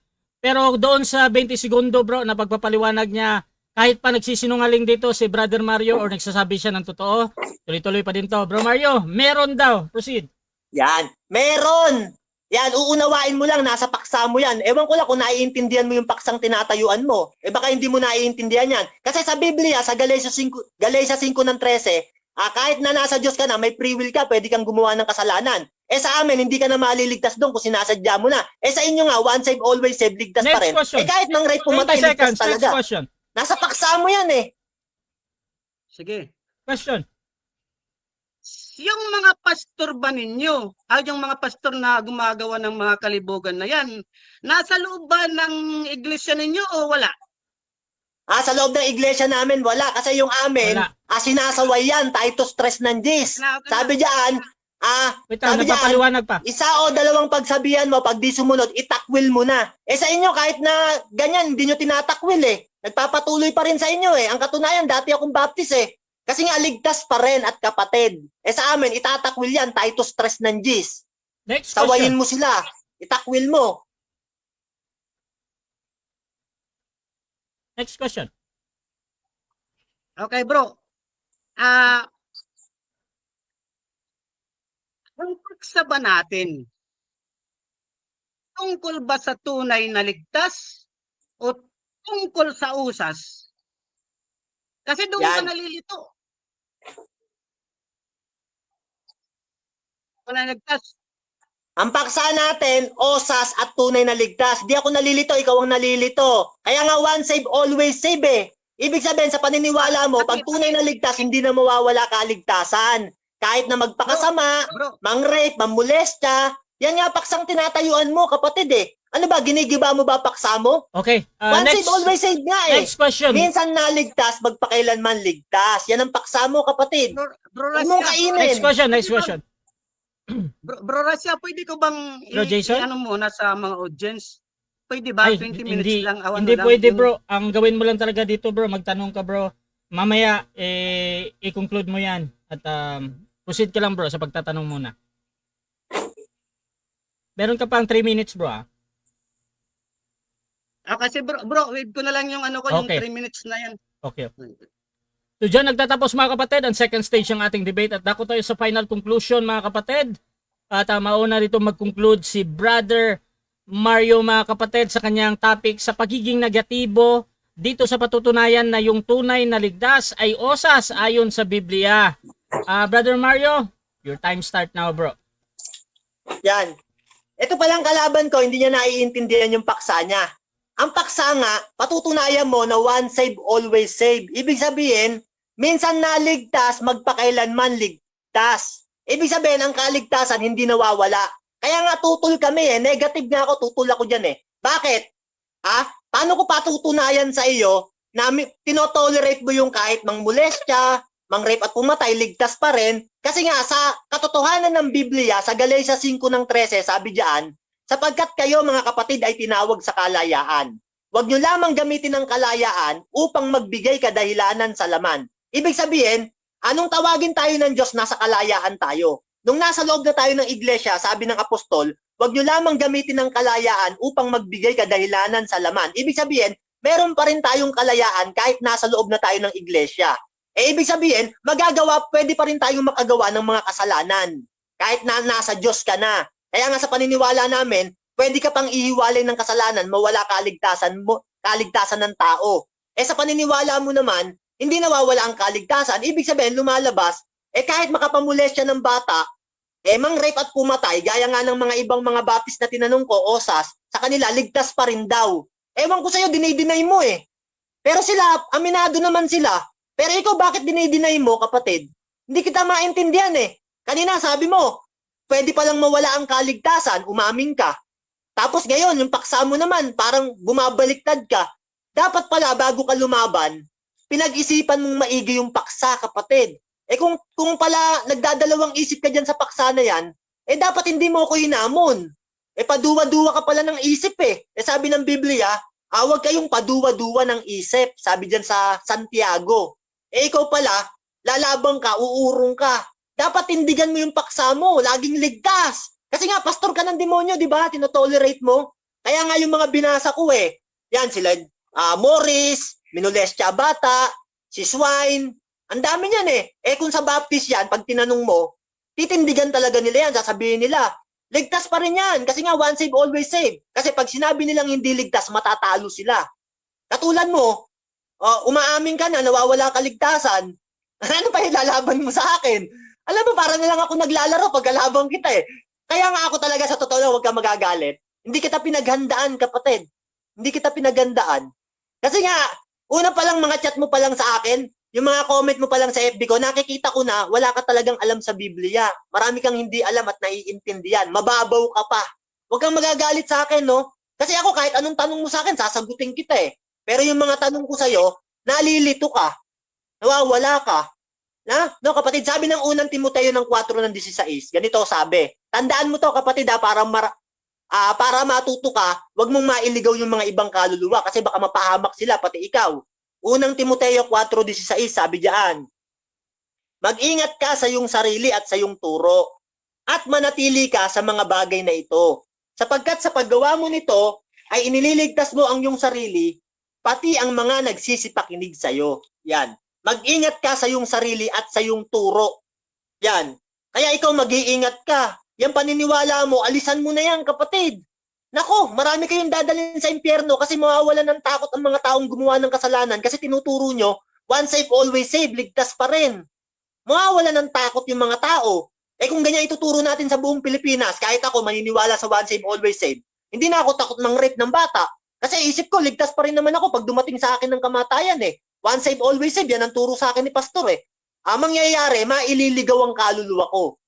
Pero doon sa 20 segundo bro, na pagpapaliwanag niya, kahit pa nagsisinungaling dito si Brother Mario or nagsasabi siya ng totoo, tuloy-tuloy pa din to. Bro Mario, meron daw. Proceed. Yan. Meron! Yan, uunawain mo lang, nasa paksa mo yan. Ewan ko lang kung naiintindihan mo yung paksang tinatayuan mo. Eh baka hindi mo naiintindihan yan. Kasi sa Biblia, sa Galatians 5:13, kahit na nasa Diyos ka na, may free will ka, pwede kang gumawa ng kasalanan. Eh sa amin, hindi ka na maliligtas doon kung sinasadya mo na. Eh sa inyo nga, once saved, always saved, ligtas pa rin. Question. Eh kahit mang right 20 pumatay, ligtas seconds. Next talaga. question. Nasa paksa mo yan eh. Sige. Question. Yung mga pastor ba ninyo, yung mga pastor na gumagawa ng mga kalibugan na yan, nasa loob ba ng iglesia ninyo o wala? Sa loob ng iglesia namin, wala. Kasi yung amin, Wala. sinasaway yan, Titus 3 ng Diyos. Sabi diyan, Wait lang, Sabi diyan, nagpapaliwanag pa. isa o dalawang pagsabihan mo, pag di sumunod, itakwil mo na. Sa inyo, kahit na ganyan, hindi nyo tinatakwil eh. Nagpapatuloy pa rin sa inyo eh. Ang katunayan, dati akong baptist eh. Kasi nga, ligtas pa rin at kapatid. Sa amin, itatakwil yan, Titus 3 ng Gis. Next Sawayin question. mo sila. Itakwil mo. Next question. Okay, bro. Ang paksa ba natin, tungkol ba sa tunay na ligtas o tungkol sa usas? Kasi doon ka Yan. nalilito. Wala ligtas. Ang paksa natin, osas at tunay na ligtas. Di ako nalilito, ikaw ang nalilito. Kaya nga, once save, always save eh. Ibig sabihin, sa paniniwala mo, pag tunay na ligtas, hindi na mawawala kaligtasan. Kahit na magpakasama, Bro, mang-rape, mamolestya, yan nga paksang tinatayuan mo, kapatid eh. Ano ba, ginigiba mo ba paksa mo? Okay, Once next, save, always save nga eh. next question. Minsan naligtas, magpakailanman ligtas. Yan ang paksa mo, kapatid. bro Huwag mong Rasya, kainin. Next question, next question. bro Rasya, pwede ko bang Bro Jason? ano muna sa mga audience? Pwede ba? Ay, 20 minutes lang. Awan hindi lang pwede yung- bro. Ang gawin mo lang talaga dito bro, magtanong ka bro. Mamaya, i-conclude mo yan. At proceed ka lang bro sa pagtatanong muna. Meron ka pang 3 minutes bro ah. Kasi bro, wait ko na lang yung ano ko, yung Okay. 3 minutes na yan. Okay. So dyan nagtatapos mga kapatid ang second stage ng ating debate at dako tayo sa final conclusion mga kapatid. At mauna rito mag-conclude si Brother Mario mga kapatid sa kanyang topic sa pagiging negatibo dito sa patutunayan na yung tunay na ligtas ay osas ayon sa Biblia. Brother Mario, your time start now bro. Yan. Ito palang kalaban ko, hindi niya naiintindihan yung paksa niya. Ang paksa nga, patutunayan mo na once save, always save. Ibig sabihin, minsan naligtas, magpakailanman ligtas. Ibig sabihin, ang kaligtasan hindi nawawala. Kaya nga tutol kami eh. Negative nga ako, tutol ako dyan eh. Bakit? Paano ko patutunayan sa iyo na tinotolerate mo yung kahit mangmolestya, mangrape at pumatay, ligtas pa rin? Kasi nga, sa katotohanan ng Biblia, sa Galatia 5:13, sabi diyan, sapagkat kayo mga kapatid ay tinawag sa kalayaan. Huwag nyo lamang gamitin ang kalayaan upang magbigay kadahilanan sa laman. Ibig sabihin, anong tawagin tayo ng Diyos, nasa kalayaan tayo. Nung nasa loob na tayo ng iglesia, sabi ng apostol, huwag nyo lamang gamitin ang kalayaan upang magbigay kadahilanan sa laman. Ibig sabihin, meron pa rin tayong kalayaan kahit nasa loob na tayo ng iglesia. Ibig sabihin, pwede pa rin tayong makagawa ng mga kasalanan. Kahit na nasa Diyos ka na. Kaya nga sa paniniwala namin, pwede ka pang ihiwalay ng kasalanan, mawala kaligtasan ng tao. Sa paniniwala mo naman, hindi nawawala ang kaligtasan. Ibig sabihin, lumalabas, kahit makapamulestya ng bata, mang-rape at pumatay, gaya nga ng mga ibang mga baptist na tinanong ko, osas, sa kanila, ligtas pa rin daw. Ewan ko sa'yo, dinay-deny mo eh. Pero sila, aminado naman sila. Pero ikaw, bakit dinay-deny mo, kapatid? Hindi kita maintindihan eh. Kanina, sabi mo, pwede palang mawala ang kaligtasan, umamin ka. Tapos ngayon, yung paksa mo naman, parang bumabaliktad ka. Dapat pala, bago ka lumaban, pinag-isipan mong maigi yung paksa, kapatid. Kung pala nagdadalawang isip ka dyan sa paksa na yan, dapat hindi mo ako hinamon. Paduwa-duwa ka pala ng isip eh. Sabi ng Biblia, huwag kayong paduwa-duwa ng isip. Sabi dyan sa Santiago. Ikaw pala, lalabang ka, uurong ka. Dapat tindigan mo yung paksa mo, laging ligtas. Kasi nga, pastor ka ng demonyo, di ba? Tinotolerate mo. Kaya nga yung mga binasa ko yan sila, Morris, minolestya bata, si Swine, ang dami niyan kung sa Baptist yan, pag tinanong mo, titindigan talaga nila yan, sasabihin nila, ligtas pa rin yan, kasi nga once save, always save. Kasi pag sinabi nilang hindi ligtas, matatalo sila. Katulad mo, umaamin ka na, nawawala kaligtasan, ano pa ilalaban mo sa akin? Alam mo, para na lang ako naglalaro pag kalabang kita Kaya nga ako talaga sa totoo lang, huwag ka magagalit. Hindi kita pinaghandaan, kapatid. Hindi kita pinaghandaan. Kasi nga, una pa lang mga chat mo pa lang sa akin, yung mga comment mo pa lang sa FB ko, nakikita ko na wala ka talagang alam sa Biblia. Marami kang hindi alam at naiintindihan. Mababaw ka pa. Huwag kang magagalit sa akin, no? Kasi ako kahit anong tanong mo sa akin, sasagutin kita Pero yung mga tanong ko sa'yo, nalilito ka. Nawawala ka. No, kapatid, sabi ng unang Timoteo ng 4:16, ganito sabi. Tandaan mo to, kapatid, para matuto ka, wag mong mailigaw yung mga ibang kaluluwa kasi baka mapahamak sila, pati ikaw. Unang Timoteo 4:16, sabi diyan, mag-ingat ka sa iyong sarili at sa iyong turo, at manatili ka sa mga bagay na ito. Sapagkat sa paggawa mo nito, ay inililigtas mo ang iyong sarili, pati ang mga nagsisipakinig sa iyo. Yan. Mag-ingat ka sa iyong sarili at sa iyong turo. Yan. Kaya ikaw mag-iingat ka. Yan paniniwala mo, alisan mo na yan, kapatid. Nako, marami kayong dadalhin sa impyerno kasi mawawalan ng takot ang mga taong gumawa ng kasalanan kasi tinuturo nyo, once saved, always saved, ligtas pa rin. Mawawalan ng takot yung mga tao. Eh kung ganyan ituturo natin sa buong Pilipinas, kahit ako maniniwala sa once saved, always saved, hindi na ako takot mang-rape ng bata. Kasi isip ko, ligtas pa rin naman ako pag dumating sa akin ng kamatayan eh. Once saved, always saved, yan ang turo sa akin ni pastor eh. Ang mangyayari, maililigaw ang kaluluwa ko.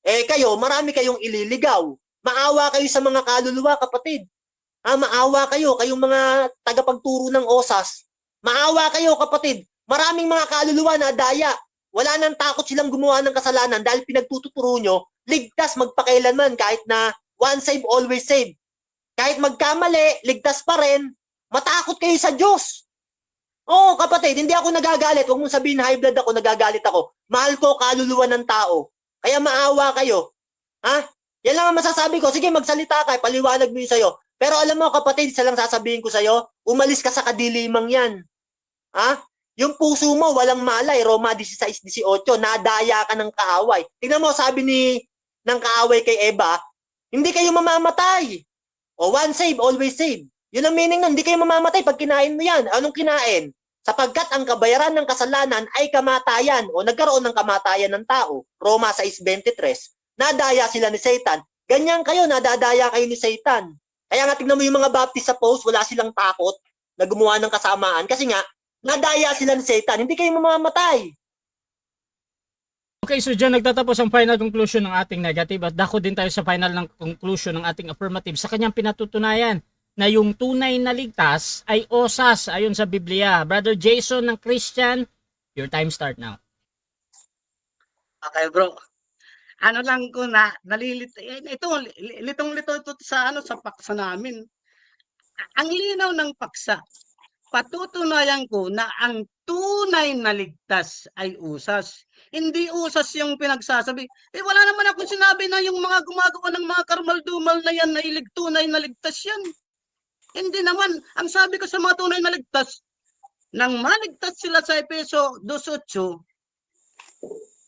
Eh kayo, marami kayong ililigaw. Maawa kayo sa mga kaluluwa, kapatid. Maawa kayo, kayong mga tagapagturo ng osas. Maawa kayo, kapatid. Maraming mga kaluluwa na daya. Wala nang takot silang gumawa ng kasalanan dahil pinagtuturo nyo, ligtas magpakailanman kahit na once saved, always saved. Kahit magkamali, ligtas pa rin. Matakot kayo sa Diyos. Oo, kapatid, hindi ako nagagalit. Huwag mong sabihin high blood ako, nagagalit ako. Mahal ko kaluluwa ng tao. Kaya maawa kayo. Ha? Yan lang ang masasabi ko. Sige, magsalita ka, paliwanag mo yun sa'yo. Pero alam mo, kapatid, isa lang sasabihin ko sa'yo, umalis ka sa kadilimang yan. Ha? Yung puso mo, walang malay. Roma 16:18, nadaya ka ng kaaway. Tingnan mo, sabi ng kaaway kay Eva, hindi kayo mamamatay. O once saved, always saved. Yun ang meaning nun, hindi kayo mamamatay pag kinain mo yan. Anong kinain? Sapagkat ang kabayaran ng kasalanan ay kamatayan o nagkaroon ng kamatayan ng tao. Roma 6:23. Nadaya sila ni Satan. Ganyan kayo, nadadaya kayo ni Satan. Kaya nga tignan mo yung mga Baptist sa post, wala silang takot na gumawa ng kasamaan. Kasi nga, nadaya sila ni Satan. Hindi kayo mamamatay. Okay, so dyan nagtatapos ang final conclusion ng ating negative at dako din tayo sa final ng conclusion ng ating affirmative sa kanyang pinatutunayan na yung tunay na ligtas ay osas ayon sa Biblia. Brother Jason ng Christian, your time start now. Okay, bro. Ano lang ko na nalilito ito litong-lito ito sa paksa namin. Ang linaw ng paksa. Patutunayan ko na ang tunay na ligtas ay usas. Hindi usas yung pinagsasabi. Wala naman akong sinabi na yung mga gumagawa ng mga karmal-dumal na yan na tunay na ligtas yan. Hindi naman. Ang sabi ko sa mga tunay na ligtas, nang maligtas sila sa Efeso 2:8,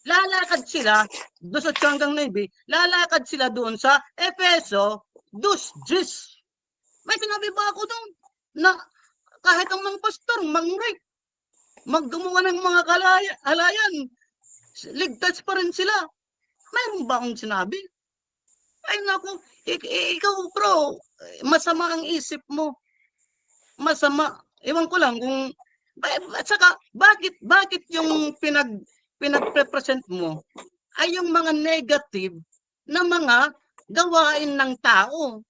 lalakad sila, 2:8 hanggang 9, lalakad sila doon sa Efeso 2:10. May sinabi ba ako doon na kahit ang mga pastor, mang-rape, maggumawa ng mga halayan, ligtas pa rin sila. Mayroon ba akong sinabi? Ay naku, ikaw bro, masama ang isip mo. Masama. Ewan ko lang kung, at saka, bakit yung pinag-represent mo ay yung mga negative na mga gawain ng tao.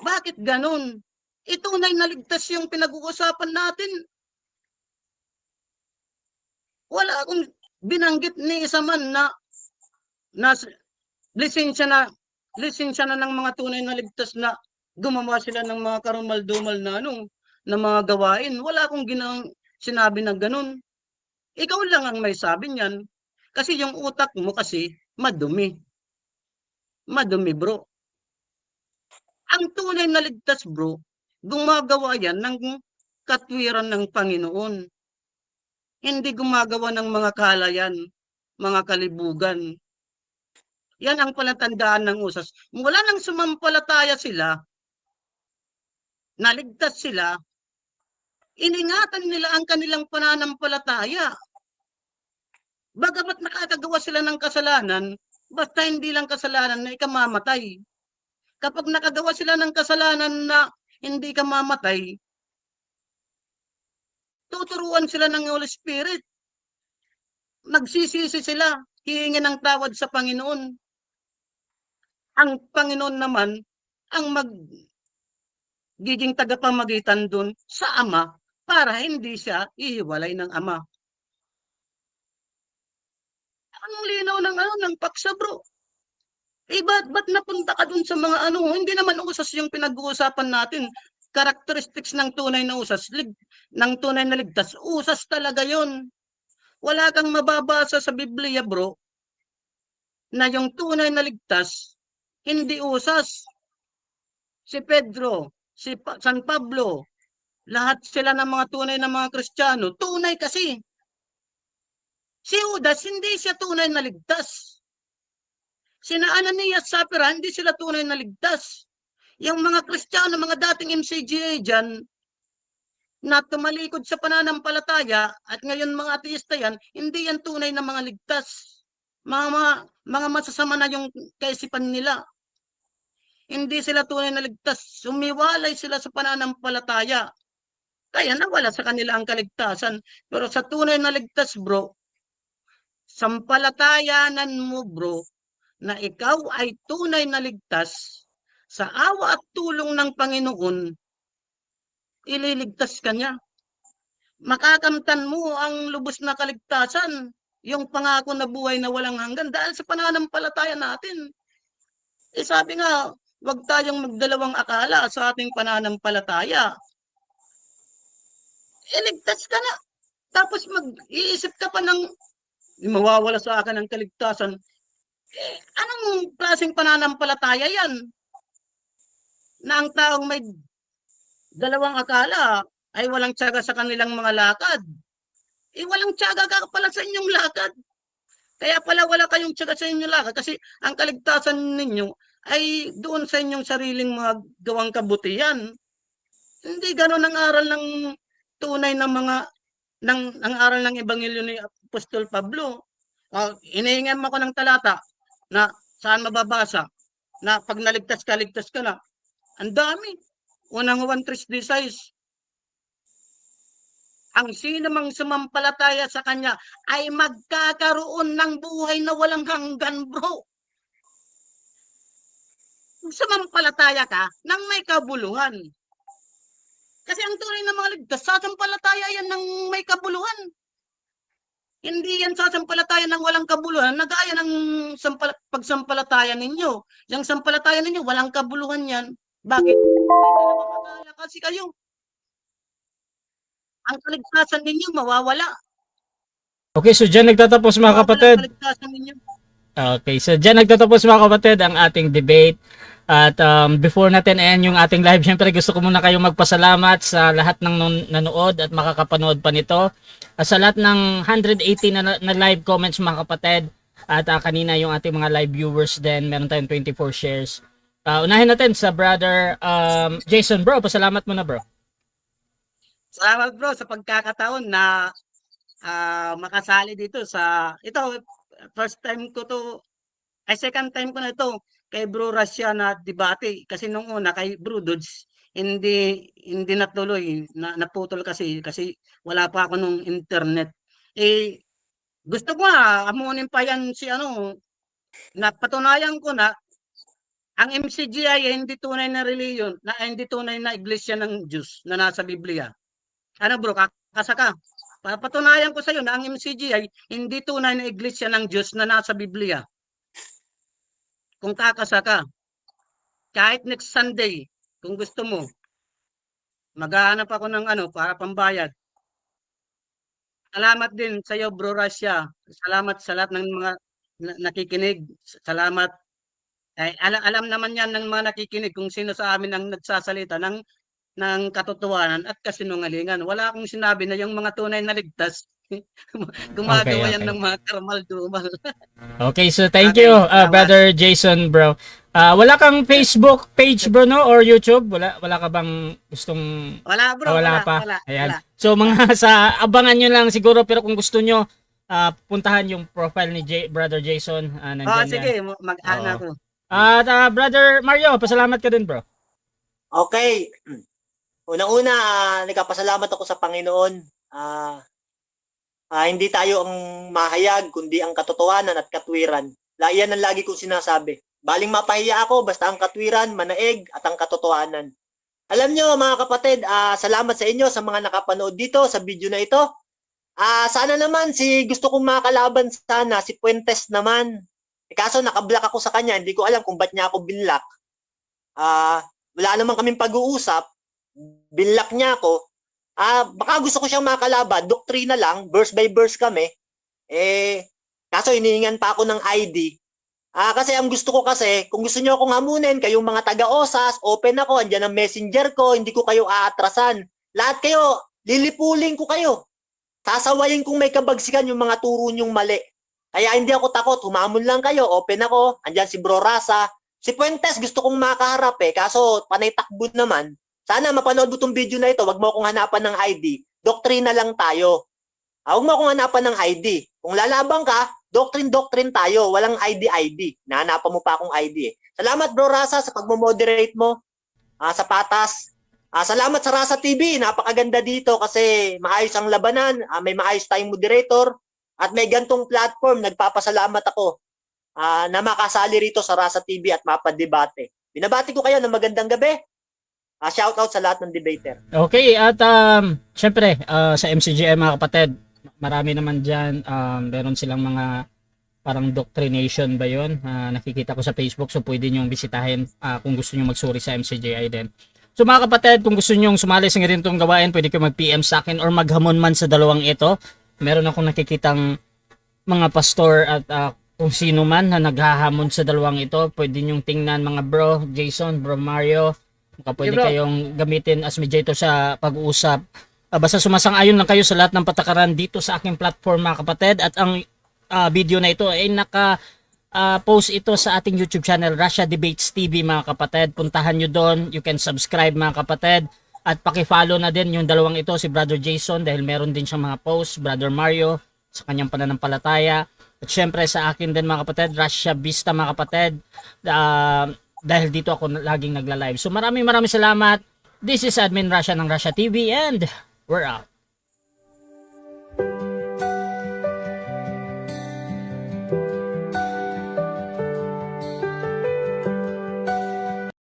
Bakit ganun? Tunay na ligtas yung pinag-uusapan natin. Wala akong binanggit ni isa man na lisensya na ng mga tunay na ligtas na gumawa sila ng mga karumal-dumal na na mga gawain. Wala akong sinabi na ganun. Ikaw lang ang may sabi niyan. Kasi yung utak mo kasi madumi. Madumi, bro. Ang tunay na ligtas, bro, gumagawa yan ng katwiran ng Panginoon. Hindi gumagawa ng mga kalayan, mga kalibugan. Yan ang palatandaan ng usas. Mula nang sumampalataya sila, naligtas sila, iningatan nila ang kanilang pananampalataya. Bagamat nakakagawa sila ng kasalanan, basta hindi lang kasalanan na ikamamatay. Kapag nakagawa sila ng kasalanan na hindi ka mamatay, tuturuan sila ng Holy Spirit. Magsisisi sila, hihingi ng tawad sa Panginoon. Ang Panginoon naman ang magiging tagapamagitan dun sa Ama para hindi siya ihiwalay ng Ama. Anong linaw ng ng paksa, bro? Ba't napunta ka dun sa mga hindi naman usas yung pinag-uusapan natin. Characteristics ng tunay na usas, ng tunay na ligtas, usas talaga yon. Wala kang mababasa sa Biblia, bro, na yung tunay na ligtas, hindi usas. Si Pedro, San Pablo, lahat sila ng mga tunay na mga Kristiyano, tunay kasi. Si Judas, hindi siya tunay na ligtas. Sina Ananias, Sapphira, hindi sila tunay na ligtas. Yung mga Kristiyano, mga dating MCGA dyan, na tumalikod sa pananampalataya, at ngayon mga ateista yan, hindi yan tunay na mga ligtas. Mga masasama na yung kaisipan nila. Hindi sila tunay na ligtas. Sumiwalay sila sa pananampalataya. Kaya nawala sa kanila ang kaligtasan. Pero sa tunay na ligtas, bro, sampalatayanan mo, bro, na ikaw ay tunay na ligtas, sa awa at tulong ng Panginoon, ililigtas ka niya. Makakamtan mo ang lubos na kaligtasan, yung pangako na buhay na walang hanggan dahil sa pananampalataya natin. Sabi nga, huwag tayong magdalawang akala sa ating pananampalataya. Iligtas ka na. Tapos mag-iisip ka pa ng mawawala sa akin ang kaligtasan. Anong klaseng pananampalataya yan? Na ang taong may dalawang akala ay walang tiyaga sa kanilang mga lakad. Walang tiyaga ka pala sa inyong lakad. Kaya pala wala kayong tiyaga sa inyong lakad kasi ang kaligtasan ninyo ay doon sa inyong sariling mga gawang kabutihan. Hindi gano'n ang aral ng tunay na ang aral ng Ebanghelyo ni Apostol Pablo. Inihingan mo ko ng talata na saan mababasa na pag naligtas ka na. Ang dami. Unang 1:3-16. Ang sino mang sumampalataya sa kanya ay magkakaroon ng buhay na walang hanggan, bro. Sumampalataya ka nang may kabuluhan. Kasi ang tunay na mga ligtas, sasampalataya yan ng may kabuluhan. Hindi yan sasampalataya ng walang kabuluhan, nagaya ng pagsampalataya ninyo. Yung sampalataya ninyo, walang kabuluhan yan. Bakit? May kasi kayo. Ang kaligtasan ninyo, mawawala. Okay, so dyan nagtatapos mga kapatid. Kaligtasan ninyo. Okay, so dyan nagtatapos mga kapatid ang ating debate. At before natin end yung ating live, syempre gusto ko muna kayong magpasalamat sa lahat ng nanood at makakapanood pa nito. At sa lahat ng 180 na live comments mga kapatid. At kanina yung ating mga live viewers din, meron tayong 24 shares. Unahin natin sa brother Jason, bro. Pasalamat mo na, bro. Salamat, bro, sa pagkakataon na makasali dito sa ito. First time ko to, second time ko na ito kay Bro Russia na debate kasi nung una kay Bro Dudes hindi natuloy, naputol kasi wala pa ako nung internet. Gusto ko amunin pa yan si napatunayan ko na ang MCGI ay hindi tunay na reliyon, na hindi tunay na iglesia ng Diyos na nasa Biblia. Bro, kakasa ka. Papatunayan ko sa iyo na ang MCGI hindi tunay na iglesia ng Diyos na nasa Biblia. Kung kakasa ka, kahit next Sunday, kung gusto mo, maghahanap ako ng para pambayad. Salamat din sa iyo, Bro Russia. Salamat sa lahat ng mga nakikinig. Salamat. Alam naman yan ng mga nakikinig kung sino sa amin ang nagsasalita ng katotohanan at kasinungalingan. Wala akong sinabi na yung mga tunay na ligtas gumagawa yan ng mga karmal-dumal. Okay, so thank you, brother Jason, bro. Wala kang Facebook page, bro, no? Or YouTube? Wala ka bang gustong... Wala, bro. Wala pa. Ayan. Wala. So, mga abangan nyo lang siguro, pero kung gusto nyo, puntahan yung profile ni brother Jason. Sige, mag-ana ko. At brother Mario, pasalamat ka din, bro. Okay. Unang-una, nagpapasalamat ako sa Panginoon. Hindi tayo ang mahayag, kundi ang katotohanan at katwiran. Yan ang lagi kong sinasabi. Baling mapahiya ako, basta ang katwiran, manaig, at ang katotohanan. Alam nyo mga kapatid, salamat sa inyo sa mga nakapanood dito sa video na ito. Sana naman gusto kong makalaban sana si Fuentes naman. Kaso nakablock ako sa kanya, hindi ko alam kung ba't niya ako binlock. Wala naman kaming pag-uusap. Binlock niya ako. Baka gusto ko siyang makalaban, doktrina lang, verse by verse kami. Kaso hinihingan pa ako ng ID. Kasi ang gusto ko kasi, kung gusto niyo akong hamunin, kayong mga taga-OSAS, open ako, andyan ang messenger ko, hindi ko kayo aatrasan. Lahat kayo, lilipulin ko kayo. Sasawayin kung may kabagsikan yung mga turo nyong mali. Kaya hindi ako takot, humamon lang kayo, open ako, andyan si Bro Rasa. Si Fuentes gusto kong makaharap kaso panay takbo naman. Sana mapanood mo itong video na ito, wag mo akong hanapan ng ID. Doktrina lang tayo. Huwag mo akong hanapan ng ID. Kung lalabang ka, doctrine tayo. Walang ID. Nahanapan mo pa akong ID Salamat Bro Rasa sa pagmo-moderate mo sa patas. Salamat sa Rasa TV. Napakaganda dito kasi maayos ang labanan. May maayos tayong moderator. At may gantong platform. Nagpapasalamat ako na makasali rito sa Rasa TV at mapadebate. Binabati ko kayo ng magandang gabi. Shoutout sa lahat ng debater. Okay, at syempre sa MCGI mga kapatid, marami naman dyan, meron silang mga parang doctrination ba yun? Nakikita ko sa Facebook, so pwede nyo bisitahin kung gusto nyo magsuri sa MCGI din. So mga kapatid, kung gusto nyo sumali sa ganitong gawain, pwede kayo mag-PM sa akin or maghamon man sa dalawang ito. Meron akong nakikitang mga pastor at kung sino man na naghahamon sa dalawang ito, pwede nyong tingnan mga bro, Jason, bro Mario, pwede kayong gamitin as mediator sa pag-uusap. Basta sumasang-ayon lang kayo sa lahat ng patakaran dito sa aking platform mga kapatid. At ang video na ito ay naka-post ito sa ating YouTube channel, Russia Debates TV mga kapatid. Puntahan nyo doon, you can subscribe mga kapatid. At paki-follow na din yung dalawang ito, si Brother Jason dahil meron din siyang mga posts, Brother Mario sa kanyang pananampalataya. At syempre sa akin din mga kapatid, Russia Vista mga kapatid. Dahil dito ako laging nagla-live. So maraming salamat. This is Admin Russia ng Russia TV and we're out.